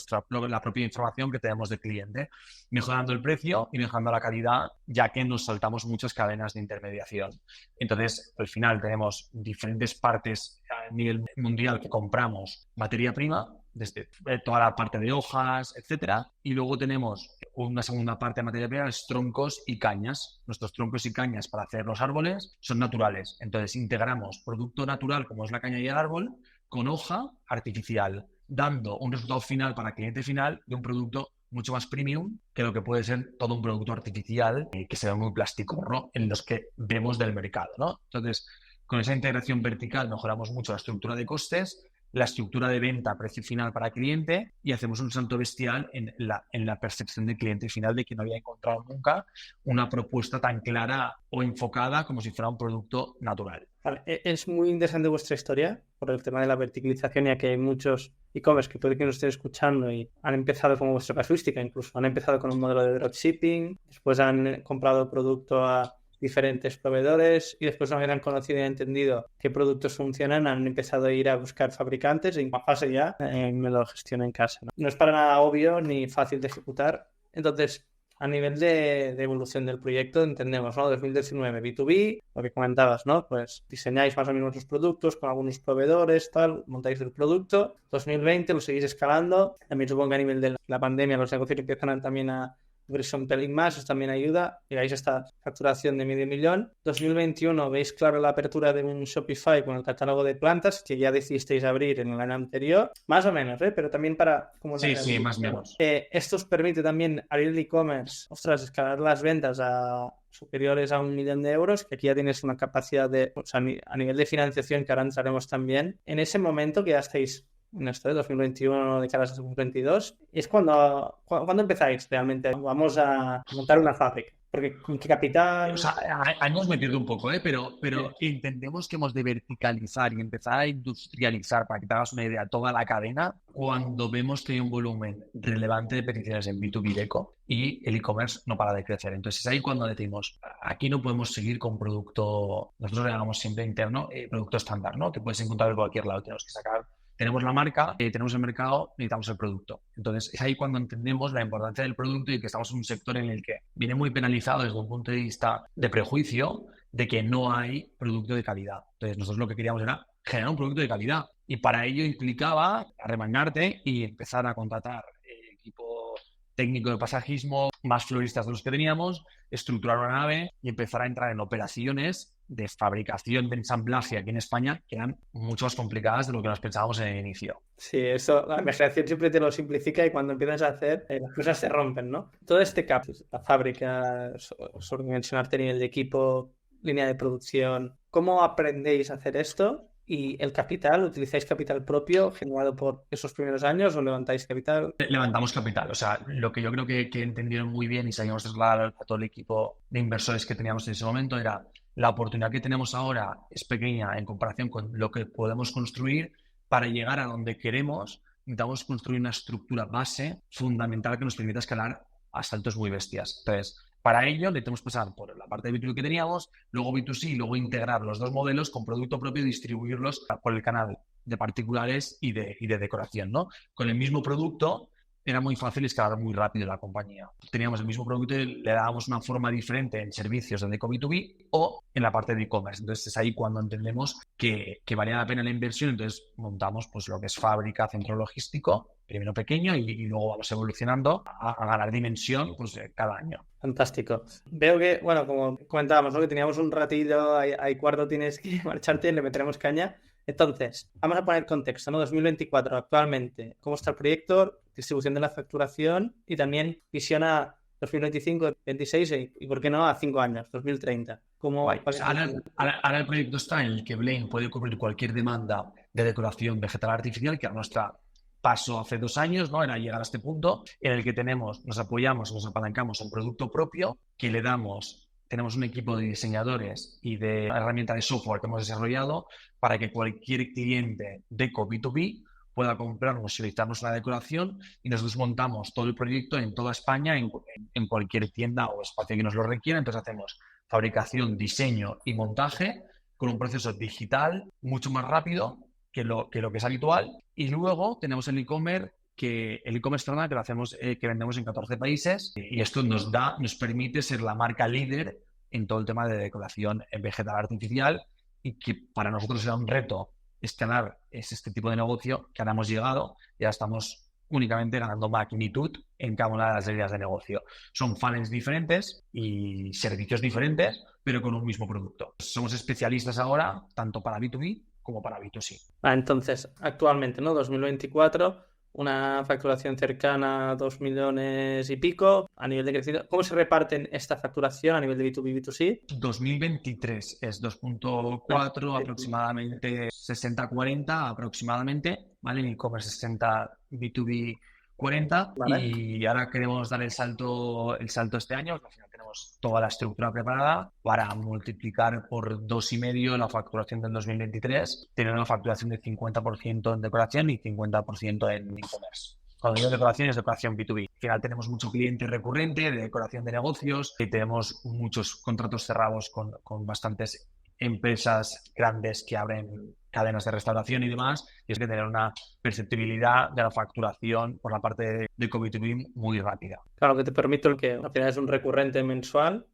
la propia información que tenemos del cliente, mejorando el precio y mejorando la calidad, ya que nos saltamos muchas cadenas de intermediación. Entonces, al final tenemos diferentes partes a nivel mundial que compramos materia prima, desde toda la parte de hojas, etcétera, y luego tenemos una segunda parte de materia prima, es troncos y cañas. Nuestros troncos y cañas para hacer los árboles son naturales, entonces integramos producto natural como es la caña y el árbol con hoja artificial, dando un resultado final para el cliente final de un producto mucho más premium que lo que puede ser todo un producto artificial que se ve muy plástico, ¿no? En los que vemos del mercado, ¿no? Entonces, con esa integración vertical mejoramos mucho la estructura de costes, la estructura de venta, precio final para cliente, y hacemos un salto bestial en la percepción del cliente final de que no había encontrado nunca una propuesta tan clara o enfocada como si fuera un producto natural. Vale, es muy interesante vuestra historia por el tema de la verticalización, ya que hay muchos e-commerce que puede que nos estén escuchando y han empezado como vuestra casuística, incluso han empezado con un modelo de dropshipping, después han comprado producto a diferentes proveedores y después no habían conocido y entendido qué productos funcionan, han empezado a ir a buscar fabricantes y en fase ya me lo gestiono en casa. No es para nada obvio ni fácil de ejecutar. Entonces, a nivel de evolución del proyecto, entendemos, ¿no? 2019, B2B, lo que comentabas, ¿no? Pues diseñáis más o menos los productos con algunos proveedores, tal, montáis el producto. 2020 lo seguís escalando. También supongo que a nivel de la pandemia los negocios empiezan también a abrirse un pelín más, eso también ayuda. Llegáis a esta facturación de $500,000. 2021 veis claro la apertura de un Shopify con el catálogo de plantas que ya decidisteis abrir en el año anterior. Más o menos, pero también para... Como sí, más o menos. Esto os permite también abrir el e-commerce, escalar las ventas a superiores a €1,000,000, que aquí ya tienes una capacidad de, o sea, a nivel de financiación que ahora entraremos también. En ese momento que ya estáis en esto de 2021 de cara a 2022, es cuando empezáis realmente. Vamos a montar una fábrica. Porque ¿con qué capital? O sea, años me pierdo un poco, pero entendemos que hemos de verticalizar y empezar a industrializar, para que te hagas una idea, toda la cadena cuando vemos que hay un volumen relevante de peticiones en B2B Deco y el e-commerce no para de crecer. Entonces es ahí cuando decimos, aquí no podemos seguir con producto, nosotros le llamamos siempre interno, producto estándar, ¿no? Que puedes encontrar en cualquier lado, tenemos que sacar. Tenemos la marca, tenemos el mercado, necesitamos el producto. Entonces, es ahí cuando entendemos la importancia del producto y que estamos en un sector en el que viene muy penalizado desde un punto de vista de prejuicio de que no hay producto de calidad. Entonces, nosotros lo que queríamos era generar un producto de calidad y para ello implicaba arremangarte y empezar a contratar equipo técnico de pasajismo, más floristas de los que teníamos, estructurar una nave y empezar a entrar en operaciones de fabricación, de ensamblaje aquí en España, que eran mucho más complicadas de lo que nos pensábamos en el inicio. Sí, eso, la imaginación siempre te lo simplifica y cuando empiezas a hacer, las cosas se rompen, ¿no? Todo este cambio, la fábrica, sobredimensionarte a nivel de equipo, línea de producción, ¿cómo aprendéis a hacer esto? ¿Y el capital? ¿Utilizáis capital propio generado por esos primeros años o levantáis capital? Levantamos capital. O sea, lo que yo creo que entendieron muy bien y sabíamos trasladar a todo el equipo de inversores que teníamos en ese momento era la oportunidad que tenemos ahora es pequeña en comparación con lo que podemos construir. Para llegar a donde queremos, necesitamos construir una estructura base fundamental que nos permita escalar a saltos muy bestias. Entonces, para ello, necesitamos pasar por la parte de B2B que teníamos, luego B2C y luego integrar los dos modelos con producto propio y distribuirlos por el canal de particulares y de decoración, ¿no? Con el mismo producto era muy fácil escalar muy rápido la compañía. Teníamos el mismo producto y le dábamos una forma diferente en servicios de Deco B2B o en la parte de e-commerce. Entonces es ahí cuando entendemos que valía la pena la inversión. Entonces montamos pues lo que es fábrica, centro logístico, primero pequeño y luego vamos evolucionando a ganar dimensión pues cada año. Fantástico. Veo que, bueno, como comentábamos, ¿no? Que teníamos un ratillo, ahí cuarto tienes que marcharte, le meteremos caña. Entonces, vamos a poner contexto, ¿no? 2024 actualmente, ¿cómo está el proyecto? Distribución de la facturación y también visión a 2025, 2026 y ¿por qué no a 5 años, 2030? Pues ahora el proyecto está en el que Blaine puede cubrir cualquier demanda de decoración vegetal artificial, que a nuestra paso hace 2 años, ¿no? Era llegar a este punto en el que nos apoyamos, nos apalancamos en producto propio, que le damos, tenemos un equipo de diseñadores y de herramienta de software que hemos desarrollado para que cualquier cliente de B2B pueda comprarnos, solicitarnos una decoración y nosotros montamos todo el proyecto en toda España, en cualquier tienda o espacio que nos lo requiera. Entonces hacemos fabricación, diseño y montaje con un proceso digital mucho más rápido que lo que es habitual. Y luego tenemos el e-commerce, perdón, que lo hacemos, que vendemos en 14 países, y esto nos permite ser la marca líder en todo el tema de decoración en vegetal artificial, y que para nosotros era un reto escalar este tipo de negocio, que ahora hemos llegado, ya estamos únicamente ganando magnitud en cada una de las líneas de negocio. Son funnels diferentes y servicios diferentes, pero con un mismo producto. Somos especialistas ahora, tanto para B2B como para B2C. Entonces, actualmente, ¿no? 2024, una facturación cercana a 2 millones y pico a nivel de crecimiento. ¿Cómo se reparten esta facturación a nivel de B2B y B2C? 2023 es 2.4, aproximadamente 60-40 aproximadamente, ¿vale? En e-commerce 60, B2B 40, Vale. Y ahora queremos dar el salto este año. Al final tenemos toda la estructura preparada para multiplicar por 2,5 la facturación del 2023, tener una facturación de 50% en decoración y 50% en e-commerce. Cuando digo decoración, es decoración B2B. Al final tenemos mucho cliente recurrente de decoración de negocios y tenemos muchos contratos cerrados con bastantes empresas grandes que abren cadenas de restauración y demás, y es que tener una perceptibilidad de la facturación por la parte de B2B muy rápida. Claro, que te permite el que al final es un recurrente mensual,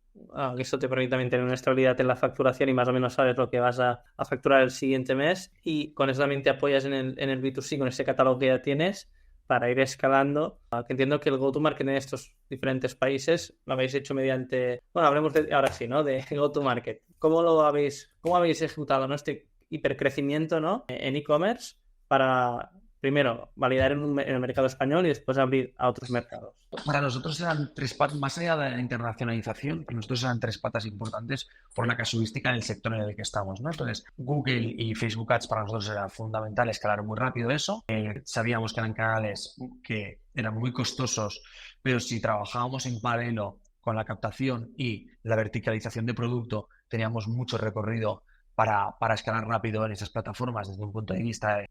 que esto te permite también tener una estabilidad en la facturación y más o menos sabes lo que vas a facturar el siguiente mes, y con eso también te apoyas en el B2C, con ese catálogo que ya tienes, para ir escalando. Que entiendo que el go-to-market en estos diferentes países lo habéis hecho mediante... Bueno, hablemos ahora sí, ¿no? De go-to-market. ¿Cómo habéis ejecutado, ¿no? Este hipercrecimiento, ¿no? En e-commerce para, primero, validar en el mercado español y después abrir a otros mercados? Para nosotros eran tres patas, más allá de la internacionalización, para nosotros eran tres patas importantes por la casuística del sector en el que estamos, ¿no? Entonces, Google y Facebook Ads para nosotros era fundamental escalar muy rápido eso. Sabíamos que eran canales que eran muy costosos, pero si trabajábamos en paralelo con la captación y la verticalización de producto, teníamos mucho recorrido para escalar rápido en esas plataformas desde un punto de vista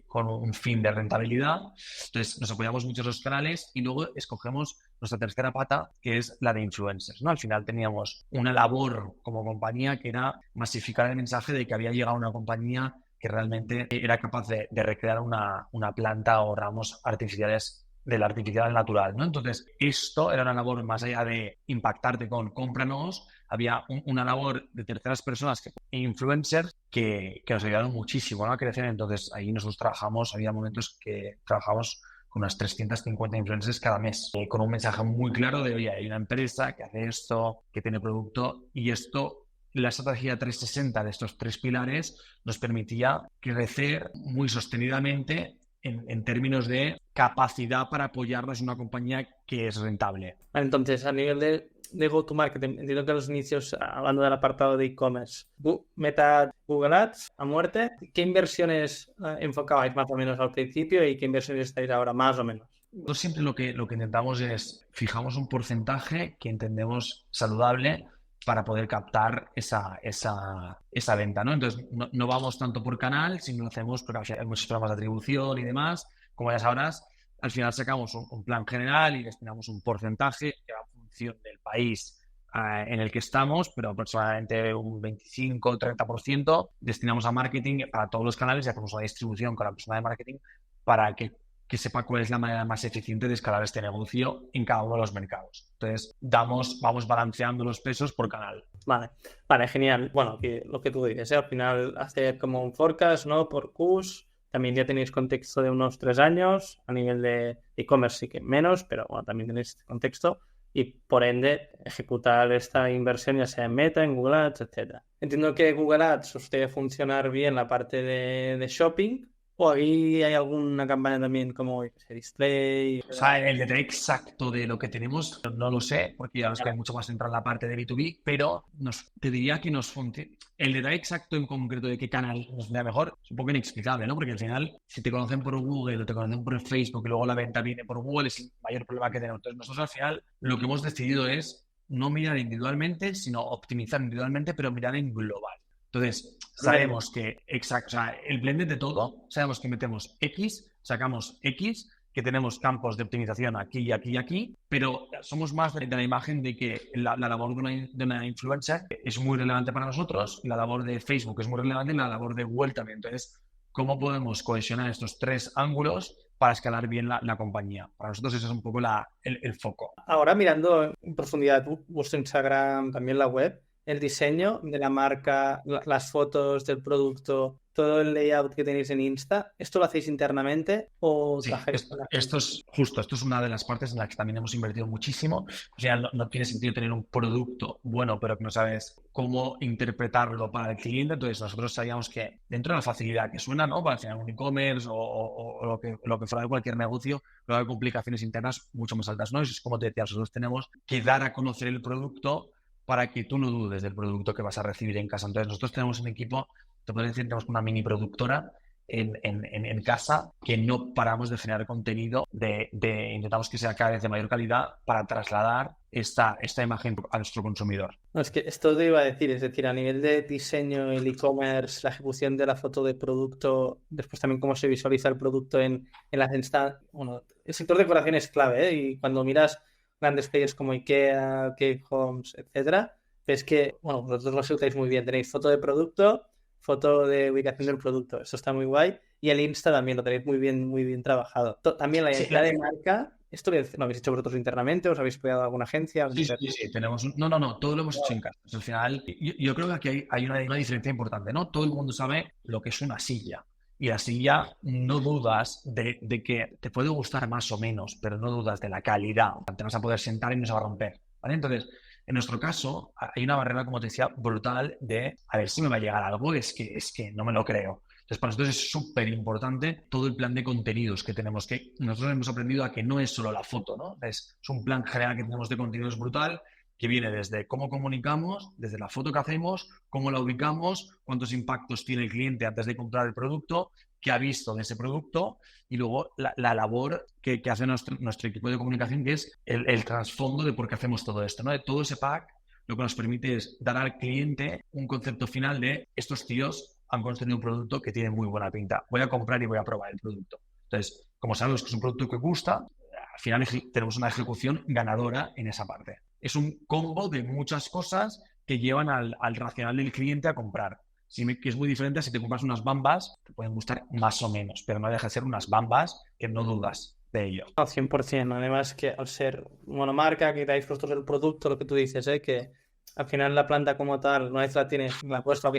con un fin de rentabilidad. Entonces, nos apoyamos mucho en los canales y luego escogemos nuestra tercera pata, que es la de influencers, ¿no? Al final teníamos una labor como compañía que era masificar el mensaje de que había llegado una compañía que realmente era capaz de recrear una planta o ramos artificiales del artificial al natural, ¿no? Entonces, esto era una labor más allá de impactarte con cómpranos, había una labor de terceras personas, influencers, que nos ayudaron muchísimo, ¿no?, a crecer. Entonces, ahí nosotros había momentos que trabajamos con unas 350 influencers cada mes, con un mensaje muy claro de, oye, hay una empresa que hace esto, que tiene producto, y esto, la estrategia 360 de estos tres pilares nos permitía crecer muy sostenidamente en términos de capacidad para apoyarnos en una compañía que es rentable. Entonces, a nivel de go-to-market, entiendo que a los inicios, hablando del apartado de e-commerce, Meta, Google Ads a muerte. ¿Qué inversiones enfocabais más o menos al principio y qué inversiones estáis ahora más o menos? Nosotros siempre lo que intentamos es, fijamos un porcentaje que entendemos saludable para poder captar esa venta, ¿no? Entonces, no vamos tanto por canal, sino lo hacemos porque hay muchos programas de atribución y demás. Como ya sabrás, al final sacamos un plan general y destinamos un porcentaje que va en función del país en el que estamos, pero aproximadamente un 25-30% destinamos a marketing para todos los canales y hacemos una distribución con la persona de marketing para que sepa cuál es la manera más eficiente de escalar este negocio en cada uno de los mercados. Entonces, vamos balanceando los pesos por canal. Vale, genial. Bueno, lo que tú dices, al final hacer como un forecast, ¿no? Por Qs. También ya tenéis contexto de unos 3 años. A nivel de e-commerce sí que menos, pero bueno, también tenéis contexto. Y por ende, ejecutar esta inversión ya sea en Meta, en Google Ads, etc. Entiendo que Google Ads os debe funcionar bien la parte de shopping. ¿O aquí hay alguna campaña también como ese display? O sea, el detalle exacto de lo que tenemos no lo sé, porque ya ves que hay mucho más centrado en la parte de B2B, pero te diría que el detalle exacto en concreto de qué canal nos vea mejor es un poco inexplicable, ¿no? Porque al final, si te conocen por Google o te conocen por Facebook y luego la venta viene por Google, es el mayor problema que tenemos. Entonces, nosotros al final lo que hemos decidido es no mirar individualmente, sino optimizar individualmente, pero mirar en global. Entonces, sabemos que, exacto, o sea, el blended de todo, sabemos que metemos X, sacamos X, que tenemos campos de optimización aquí y aquí y aquí, pero somos más de la imagen de que la labor de una influencer es muy relevante para nosotros, la labor de Facebook es muy relevante y la labor de Google también. Entonces, ¿cómo podemos cohesionar estos tres ángulos para escalar bien la compañía? Para nosotros ese es un poco el foco. Ahora mirando en profundidad vuestro Instagram, también la web, el diseño de la marca, las fotos del producto, todo el layout que tenéis en Insta, ¿esto lo hacéis internamente o Sí, trabajáis con la gente? esto es una de las partes en las que también hemos invertido muchísimo. O sea, no tiene sentido tener un producto bueno, pero que no sabes cómo interpretarlo para el cliente. Entonces, nosotros sabíamos que dentro de la facilidad que suena, ¿no? Para hacer un e-commerce o lo que fuera de cualquier negocio, luego hay complicaciones internas mucho más altas, ¿no? Eso es como te decía, nosotros tenemos que dar a conocer el producto para que tú no dudes del producto que vas a recibir en casa. Entonces, nosotros tenemos un equipo, te puedo decir, tenemos una mini productora en casa que no paramos de generar contenido, intentamos que sea cada vez de mayor calidad para trasladar esta imagen a nuestro consumidor. No, es que esto te iba a decir, es decir, a nivel de diseño, el e-commerce, la ejecución de la foto de producto, después también cómo se visualiza el producto en las instancias. Bueno, el sector decoración es clave, ¿eh? Y cuando miras grandes players como IKEA, Cake Homes, etcétera, ves que, bueno, vosotros lo usáis muy bien. Tenéis foto de producto, foto de ubicación del producto. Eso está muy guay. Y el Insta también lo tenéis muy bien trabajado. También la identidad de marca. ¿Esto lo habéis hecho vosotros internamente? ¿Os habéis apoyado a alguna agencia? Sí, tenemos no, todo lo hemos hecho en casa. Pues al final, yo creo que aquí hay una diferencia importante, ¿no? Todo el mundo sabe lo que es una silla. Y la silla, no dudas de que te puede gustar más o menos, pero no dudas de la calidad. Te vas a poder sentar y no se va a romper, ¿vale? Entonces, en nuestro caso, hay una barrera, como te decía, brutal de a ver si me va a llegar algo, es que no me lo creo. Entonces, para nosotros es súper importante todo el plan de contenidos que tenemos, que nosotros hemos aprendido a que no es solo la foto, ¿no? Es un plan general que tenemos de contenidos brutal, que viene desde cómo comunicamos, desde la foto que hacemos, cómo la ubicamos, cuántos impactos tiene el cliente antes de comprar el producto, qué ha visto de ese producto y luego la labor que hace nuestro equipo de comunicación, que es el trasfondo de por qué hacemos todo esto, ¿no? De todo ese pack, lo que nos permite es dar al cliente un concepto final de estos tíos han construido un producto que tiene muy buena pinta. Voy a comprar y voy a probar el producto. Entonces, como sabemos que es un producto que gusta, al final tenemos una ejecución ganadora en esa parte. Es un combo de muchas cosas que llevan al racional del cliente a comprar. Que es muy diferente a si te compras unas bambas, te pueden gustar más o menos, pero no deja de ser unas bambas que no dudas de ello. No, 100%. Además que al ser monomarca, que dais vosotros el producto, lo que tú dices, que al final la planta como tal, una vez la tienes, la puedes la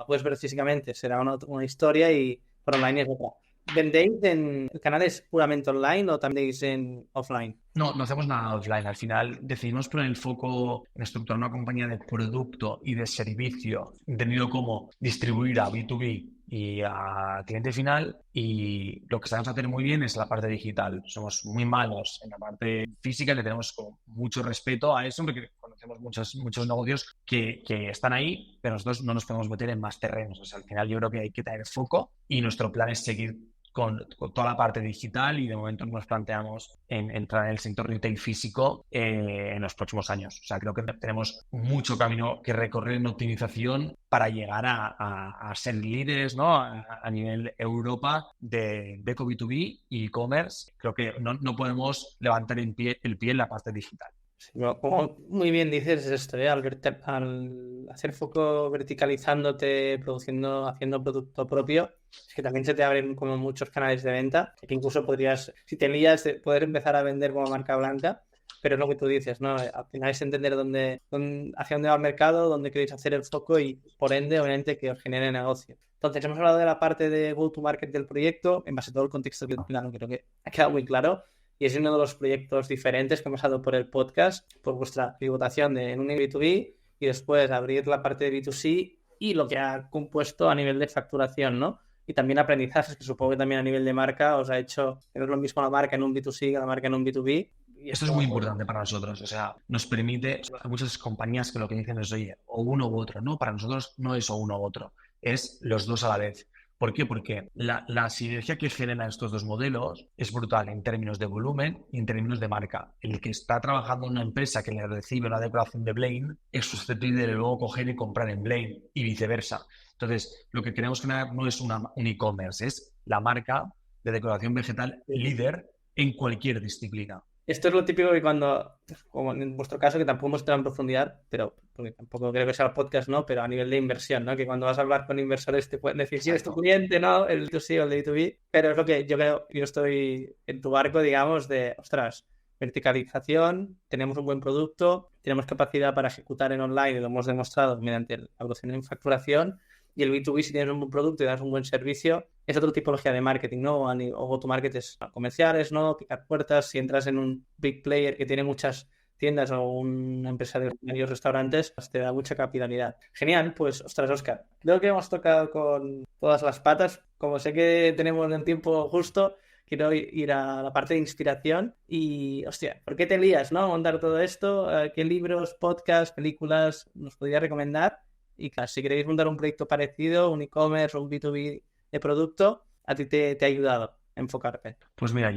puedes ver físicamente, será una historia y por online es otra. ¿Vendéis el canal es puramente online o también vendéis en offline? No hacemos nada offline. Al final decidimos poner el foco en estructurar una compañía de producto y de servicio, entendido como distribuir a B2B y a cliente final, y lo que sabemos hacer muy bien es la parte digital. Somos muy malos en la parte física, le tenemos como mucho respeto a eso porque conocemos muchos negocios que están ahí, pero nosotros no nos podemos meter en más terrenos. O sea, al final yo creo que hay que tener foco y nuestro plan es seguir con toda la parte digital y de momento nos planteamos entrar en el sector retail físico en los próximos años. O sea, creo que tenemos mucho camino que recorrer en optimización para llegar a ser líderes, ¿no? A nivel Europa de B2B y e-commerce. Creo que no podemos levantar el pie en la parte digital. Sí, como muy bien dices, es esto, al hacer foco verticalizándote, haciendo producto propio, es que también se te abren como muchos canales de venta, que incluso podrías, si te lías, poder empezar a vender como marca blanca, pero es lo que tú dices, ¿no? Al final es entender hacia dónde va el mercado, dónde queréis hacer el foco y, por ende, obviamente, que os genere negocio. Entonces, hemos hablado de la parte de go-to-market del proyecto, en base a todo el contexto que creo que ha quedado muy claro. Y es uno de los proyectos diferentes que hemos dado por el podcast, por vuestra pivotación en un B2B y después abrir la parte de B2C y lo que ha compuesto a nivel de facturación, ¿no? Y también aprendizajes, que supongo que también a nivel de marca os ha hecho tener lo mismo la marca en un B2C que la marca en un B2B. Y esto es muy importante para nosotros, o sea, nos permite, hay muchas compañías que lo que dicen es, oye, o uno u otro, no, para nosotros no es o uno u otro, es los dos a la vez. ¿Por qué? Porque la sinergia que generan estos dos modelos es brutal en términos de volumen y en términos de marca. El que está trabajando en una empresa que le recibe una decoración de Blaine es susceptible de luego coger y comprar en Blaine y viceversa. Entonces, lo que queremos generar no es un e-commerce, es la marca de decoración vegetal líder en cualquier disciplina. Esto es lo típico que cuando, como en vuestro caso, que tampoco hemos entrado en profundidad, pero porque tampoco creo que sea el podcast, ¿no? Pero a nivel de inversión, ¿no? Que cuando vas a hablar con inversores te pueden decir, sí, es tu cliente, ¿no? El B2C o el B2B. Pero es lo que yo creo, yo estoy en tu barco, digamos, de, ostras, verticalización, tenemos un buen producto, tenemos capacidad para ejecutar en online y lo hemos demostrado mediante la evolución en facturación. Y el B2B, si tienes un buen producto y das un buen servicio, es otra tipología de marketing, ¿no? O go-to-market es comerciales, ¿no? Picar puertas. Si entras en un big player que tiene muchas tiendas o una empresa de varios restaurantes, pues te da mucha capitalidad. Genial, pues, ostras, Óscar, creo que hemos tocado con todas las patas. Como sé que tenemos el tiempo justo, quiero ir a la parte de inspiración y, hostia, ¿por qué te lías, no? A montar todo esto. ¿Qué libros, podcasts, películas nos podrías recomendar? Y claro, si queréis montar un proyecto parecido, un e-commerce o un B2B de producto, a ti te ha ayudado a enfocarte. Pues mira,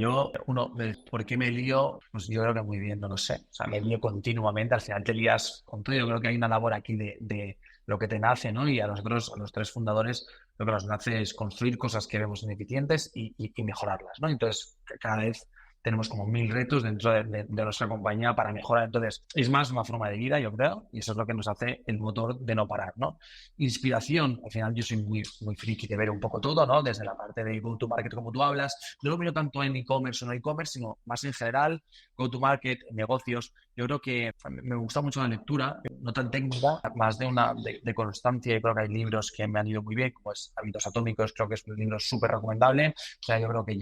¿por qué me lío? Pues yo creo que muy bien, no lo sé. O sea, me lío continuamente, al final te lías con todo. Yo creo que hay una labor aquí de lo que te nace, ¿no? Y a nosotros, a los tres fundadores, lo que nos nace es construir cosas que vemos ineficientes y mejorarlas, ¿no? Entonces, cada vez tenemos como 1000 retos dentro de nuestra compañía para mejorar. Entonces, es más una forma de vida, yo creo, y eso es lo que nos hace el motor de no parar, ¿no? Inspiración, al final yo soy muy, muy friki de ver un poco todo, ¿no? Desde la parte de go-to-market, como tú hablas, no lo miro tanto en e-commerce o no e-commerce, sino más en general, go-to-market, negocios. Yo creo que me gusta mucho la lectura, no tan técnica, más de constancia, y creo que hay libros que me han ido muy bien, como es Hábitos Atómicos, creo que es un libro súper recomendable. O sea, yo creo que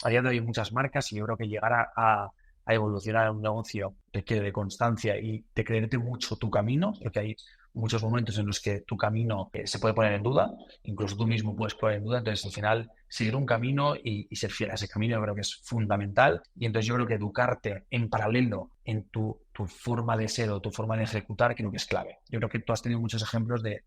a día de hoy hay muchas marcas y yo creo que llegar a evolucionar en un negocio requiere de constancia y de creerte mucho tu camino, porque hay muchos momentos en los que tu camino se puede poner en duda, incluso tú mismo puedes poner en duda. Entonces, al final, seguir un camino y ser fiel a ese camino yo creo que es fundamental. Y entonces yo creo que educarte en paralelo en tu forma de ser o tu forma de ejecutar creo que es clave. Yo creo que tú has tenido muchos ejemplos de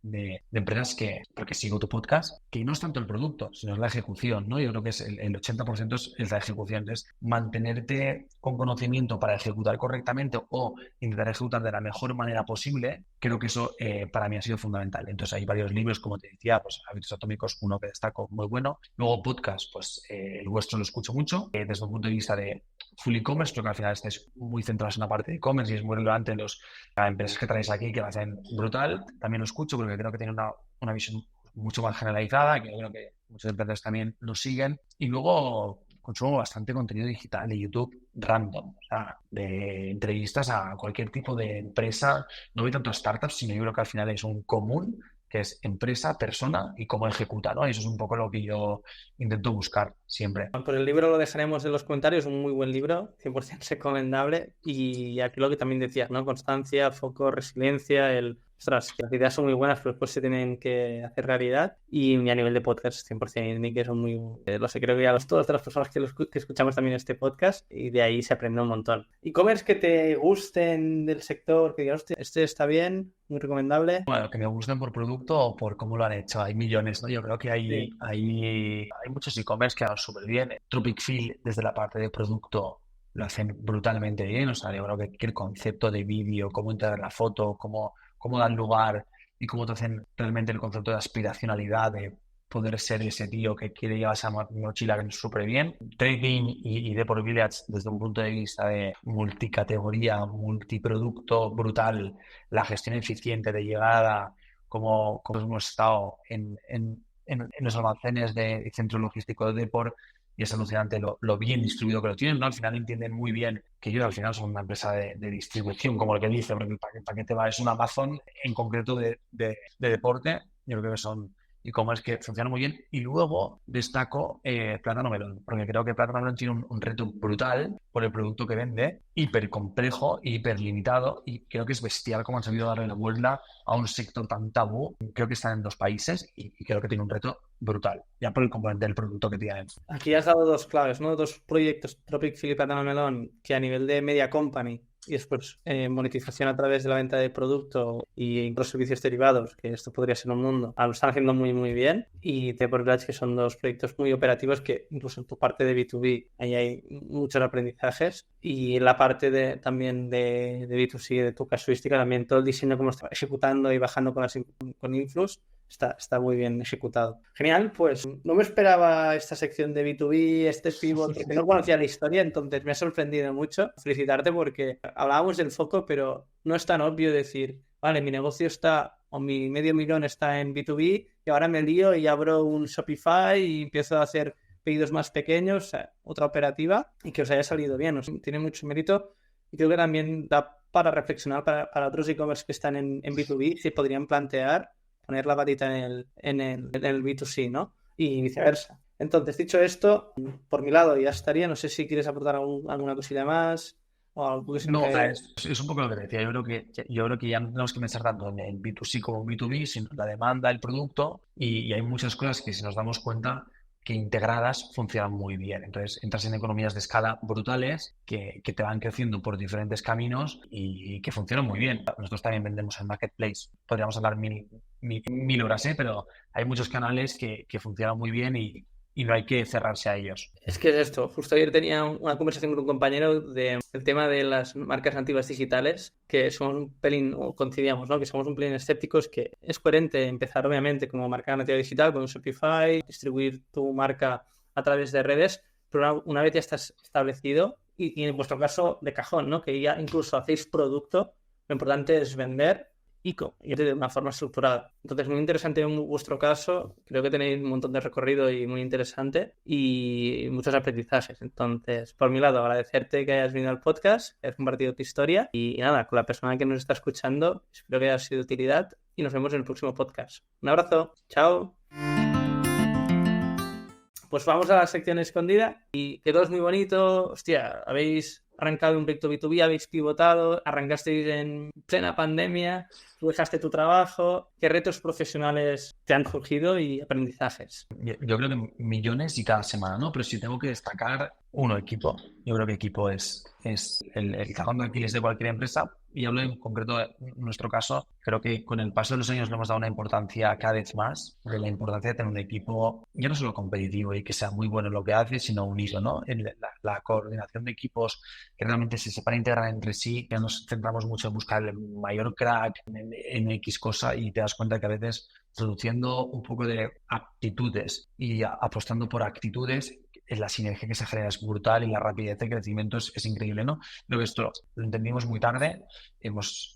empresas porque sigo tu podcast, que no es tanto el producto, sino es la ejecución, ¿no? Yo creo que es el 80% es la ejecución. Entonces, mantenerte con conocimiento para ejecutar correctamente o intentar ejecutar de la mejor manera posible, creo que eso para mí ha sido fundamental. Entonces, hay varios libros, como te decía, pues Hábitos Atómicos, uno que destaco muy bueno. Luego, podcast, pues el vuestro lo escucho mucho, desde un punto de vista de full e-commerce, creo que al final estáis muy centrados en la parte de e-commerce y es muy relevante las empresas que traéis aquí que lo hacen brutal. También lo escucho porque creo que tiene una visión mucho más generalizada, que yo creo que muchos emprendedores también lo siguen. Y luego consumo bastante contenido digital de YouTube random, o sea, de entrevistas a cualquier tipo de empresa. No voy tanto a startups, sino yo creo que al final es un común, que es empresa, persona y cómo ejecuta, ¿no? Y eso es un poco lo que yo intento buscar siempre. Pues el libro lo dejaremos en los comentarios, un muy buen libro, 100% recomendable. Y aquí lo que también decías, ¿no? Constancia, foco, resiliencia, ostras, que las ideas son muy buenas, pero después se tienen que hacer realidad. Y a nivel de podcast, 100%, ni que son muy... lo sé, creo que ya todas las personas que escuchamos también este podcast, y de ahí se aprende un montón. ¿E-commerce que te gusten del sector, que digas, hostia, este está bien, muy recomendable? Bueno, que me gusten por producto o por cómo lo han hecho. Hay millones, ¿no? Yo creo que Sí. hay muchos e-commerce que han súper bien. Tropic Field, desde la parte de producto, lo hacen brutalmente bien. O sea, yo creo que el concepto de vídeo, cómo integrar la foto, cómo dan lugar y cómo te hacen realmente el concepto de aspiracionalidad, de poder ser ese tío que quiere llevar esa mochila súper bien. Trading y Deport Village, desde un punto de vista de multicategoría, multiproducto, brutal. La gestión eficiente de llegada, como hemos estado en los almacenes de centro logístico de Deport, y es alucinante lo bien distribuido que lo tienen, ¿no? Al final entienden muy bien que ellos al final son una empresa de distribución, como el que dice, porque el paquete va, es un Amazon en concreto de deporte. Yo creo que son e-commerce que funcionan muy bien. Y luego destaco Plátano Melón, porque creo que Plátano Melón tiene un reto brutal por el producto que vende, hiper complejo, hiper limitado, y creo que es bestial cómo han sabido darle la vuelta a un sector tan tabú. Creo que están en 2 países y creo que tiene un reto brutal, ya por el componente del producto que tienen. Aquí has dado dos claves, ¿no? Dos proyectos, Tropic Field y Plátano Melón, que a nivel de media company y después monetización a través de la venta de producto y los servicios derivados, que esto podría ser un mundo, lo están haciendo muy muy bien, y Tepor Village, que son dos proyectos muy operativos que incluso en tu parte de B2B ahí hay muchos aprendizajes, y en la parte también de B2C, de tu casuística, también todo el diseño como está ejecutando y bajando con Influx. Está muy bien ejecutado. Genial, pues no me esperaba esta sección de B2B, este pivot, porque no conocía la historia, entonces me ha sorprendido mucho. Felicitarte porque hablábamos del foco, pero no es tan obvio decir, vale, mi negocio está, o mi medio millón está en B2B, y ahora me lío y abro un Shopify y empiezo a hacer pedidos más pequeños, otra operativa, y que os haya salido bien. Tiene mucho mérito, y creo que también da para reflexionar para otros e-commerce que están en B2B, si podrían plantear poner la varita en el B2C, ¿no? Y viceversa. Entonces, dicho esto, por mi lado ya estaría. No sé si quieres aportar alguna cosilla más o algo que No, es un poco lo que decía. Yo creo que ya no tenemos que pensar tanto en B2C como en B2B, sino en la demanda, el producto, y hay muchas cosas que, si nos damos cuenta, que integradas funcionan muy bien. Entonces entras en economías de escala brutales que te van creciendo por diferentes caminos y que funcionan muy bien. Nosotros también vendemos en Marketplace. Podríamos hablar mil horas, pero hay muchos canales que funcionan muy bien y no hay que cerrarse a ellos. Es que es esto. Justo ayer tenía una conversación con un compañero del tema de las marcas nativas digitales, que somos un pelín, o coincidíamos, ¿no? Que somos un pelín escépticos, que es coherente empezar obviamente como marca nativa digital con un Shopify, distribuir tu marca a través de redes, pero una vez ya estás establecido, y en vuestro caso de cajón, ¿no? Que ya incluso hacéis producto, lo importante es vender y de una forma estructurada. Entonces, muy interesante en vuestro caso. Creo que tenéis un montón de recorrido y muy interesante y muchos aprendizajes. Entonces, por mi lado, agradecerte que hayas venido al podcast, que hayas compartido tu historia y nada, con la persona que nos está escuchando, espero que haya sido de utilidad y nos vemos en el próximo podcast. Un abrazo. Chao. Pues vamos a la sección escondida y que todo es muy bonito. Hostia, habéis arrancado un proyecto B2B, habéis pivotado, arrancasteis en plena pandemia, tú dejaste tu trabajo. ¿Qué retos profesionales te han surgido y aprendizajes? Yo creo que millones y cada semana, ¿no? Pero si tengo que destacar uno, equipo. Yo creo que equipo es el talón de Aquiles de cualquier empresa. Y hablo en concreto de nuestro caso. Creo que con el paso de los años le hemos dado una importancia cada vez más de la importancia de tener un equipo ya no solo competitivo y que sea muy bueno en lo que hace, sino unido, ¿no? En la coordinación de equipos que realmente se sepan integrar entre sí. Ya nos centramos mucho en buscar el mayor crack en X cosa y te das cuenta que a veces reduciendo un poco de aptitudes y apostando por actitudes, la sinergia que se genera es brutal y la rapidez de crecimiento es increíble, ¿no? Creo que esto lo entendimos muy tarde,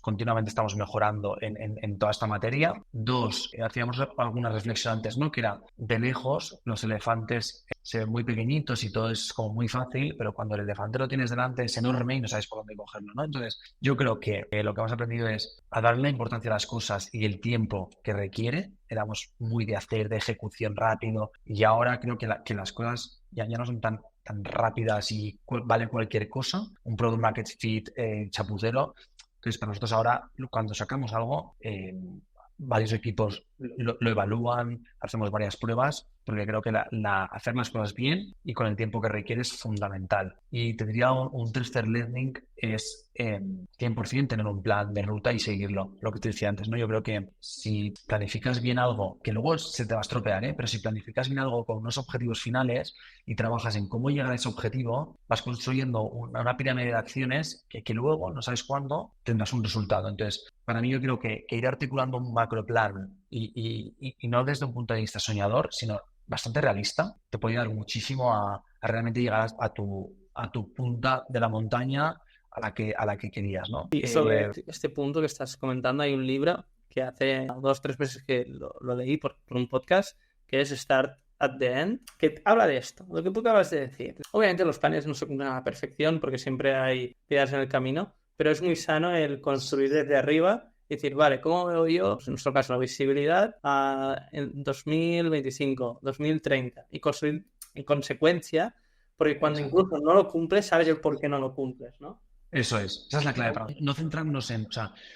continuamente estamos mejorando en toda esta materia. Dos, hacíamos algunas reflexiones antes, ¿no? Que era, de lejos, los elefantes se ven muy pequeñitos y todo es como muy fácil, pero cuando el elefante lo tienes delante es enorme y no sabes por dónde cogerlo, ¿no? Entonces, yo creo que lo que hemos aprendido es a darle la importancia a las cosas y el tiempo que requiere. Éramos muy de hacer, de ejecución rápido, y ahora creo que las cosas ya no son tan rápidas y vale cualquier cosa. Un product market fit chapucero. Entonces, para nosotros ahora, cuando sacamos algo, varios equipos lo evalúan, hacemos varias pruebas, porque creo que hacer las cosas bien y con el tiempo que requiere es fundamental. Y te diría un tercer learning es 100% tener un plan de ruta y seguirlo. Lo que te decía antes, ¿no? Yo creo que si planificas bien algo, que luego se te va a estropear, pero si planificas bien algo con unos objetivos finales y trabajas en cómo llegar a ese objetivo, vas construyendo una pirámide de acciones que luego, no sabes cuándo, tendrás un resultado. Entonces, para mí yo creo que ir articulando un macro plan y no desde un punto de vista soñador, sino bastante realista, te puede ayudar muchísimo a realmente llegar a tu punta de la montaña a la que querías, ¿no? Y sobre este punto que estás comentando, hay un libro que hace 2 o 3 meses que lo leí por un podcast, que es Start at the End, que habla de esto, lo que tú acabas de decir. Obviamente los planes no se cumplen a la perfección porque siempre hay piedras en el camino, pero es muy sano el construir desde arriba y decir, vale, ¿cómo veo yo, pues en nuestro caso, la visibilidad en 2025, 2030? Y construir en consecuencia, porque cuando incluso no lo cumples, sabes el por qué no lo cumples, ¿no? Eso es, esa es la clave para no centrarnos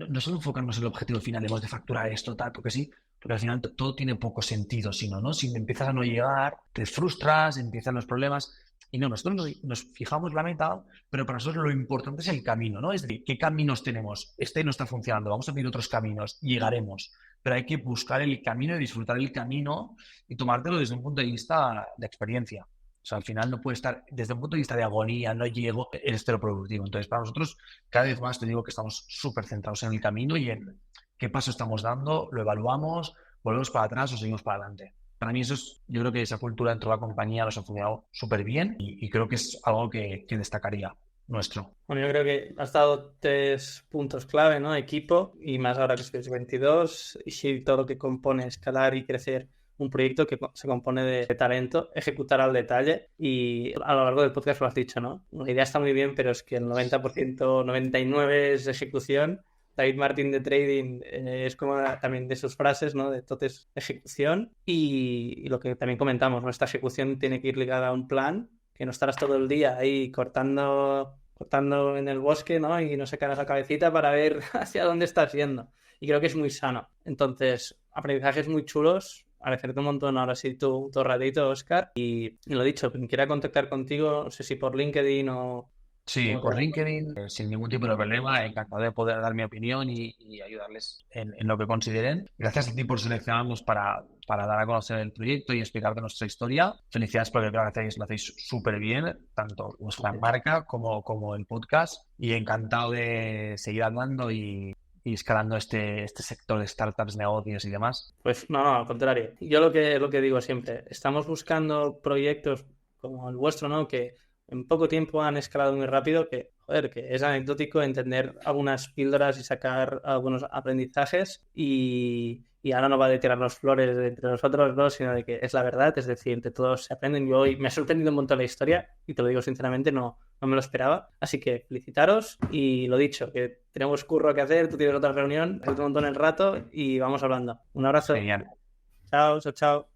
no solo enfocarnos en el objetivo final, hemos de facturar esto, tal, porque sí, porque al final todo tiene poco sentido, si no, ¿no? Si empiezas a no llegar, te frustras, empiezan los problemas. Y no, nosotros nos fijamos la meta, pero para nosotros lo importante es el camino, ¿no? Es decir, ¿qué caminos tenemos? Este no está funcionando, vamos a abrir otros caminos, llegaremos. Pero hay que buscar el camino y disfrutar el camino y tomártelo desde un punto de vista de experiencia. O sea, al final no puede estar, desde un punto de vista de agonía, no llego, eres cero productivo. Entonces, para nosotros, cada vez más te digo que estamos súper centrados en el camino y en qué paso estamos dando, lo evaluamos, volvemos para atrás o seguimos para adelante. Para mí eso es, yo creo que esa cultura dentro de la compañía nos ha funcionado súper bien y creo que es algo que destacaría nuestro. Bueno, yo creo que has dado 3 puntos clave, ¿no? Equipo, y más ahora que sois 22, y todo lo que compone escalar y crecer un proyecto que se compone de talento, ejecutar al detalle, y a lo largo del podcast lo has dicho, ¿no? La idea está muy bien, pero es que el 90%, 99% es ejecución. David Martin de Trading es como también de sus frases, ¿no? De todo es ejecución, y lo que también comentamos, nuestra ejecución tiene que ir ligada a un plan, que no estarás todo el día ahí cortando en el bosque, ¿no? Y no sacar la cabecita para ver hacia dónde estás yendo. Y creo que es muy sano. Entonces, aprendizajes muy chulos. Agradecerte un montón ahora sí tu ratito, Óscar. Y lo dicho, quien quiera contactar contigo, no sé si por LinkedIn o... Sí, por LinkedIn, sin ningún tipo de problema, encantado de poder dar mi opinión y ayudarles en lo que consideren. Gracias a ti por seleccionarnos para dar a conocer el proyecto y explicarte nuestra historia. Felicidades porque creo que lo hacéis súper bien, tanto vuestra marca como el podcast. Y encantado de seguir andando y escalando este sector de startups, negocios y demás. Pues no, al contrario. Yo lo que digo siempre, estamos buscando proyectos como el vuestro, ¿no? Que en poco tiempo han escalado muy rápido, que, joder, que es anecdótico entender algunas píldoras y sacar algunos aprendizajes, y ahora no va de tirarnos flores entre nosotros, ¿no? Sino de que es la verdad, es decir, de todos se aprenden. Yo hoy me ha sorprendido un montón la historia y te lo digo sinceramente, no me lo esperaba. Así que felicitaros y lo dicho, que tenemos curro que hacer, tú tienes otra reunión, te un montón el rato y vamos hablando. Un abrazo. Genial. Chao, chao, chao.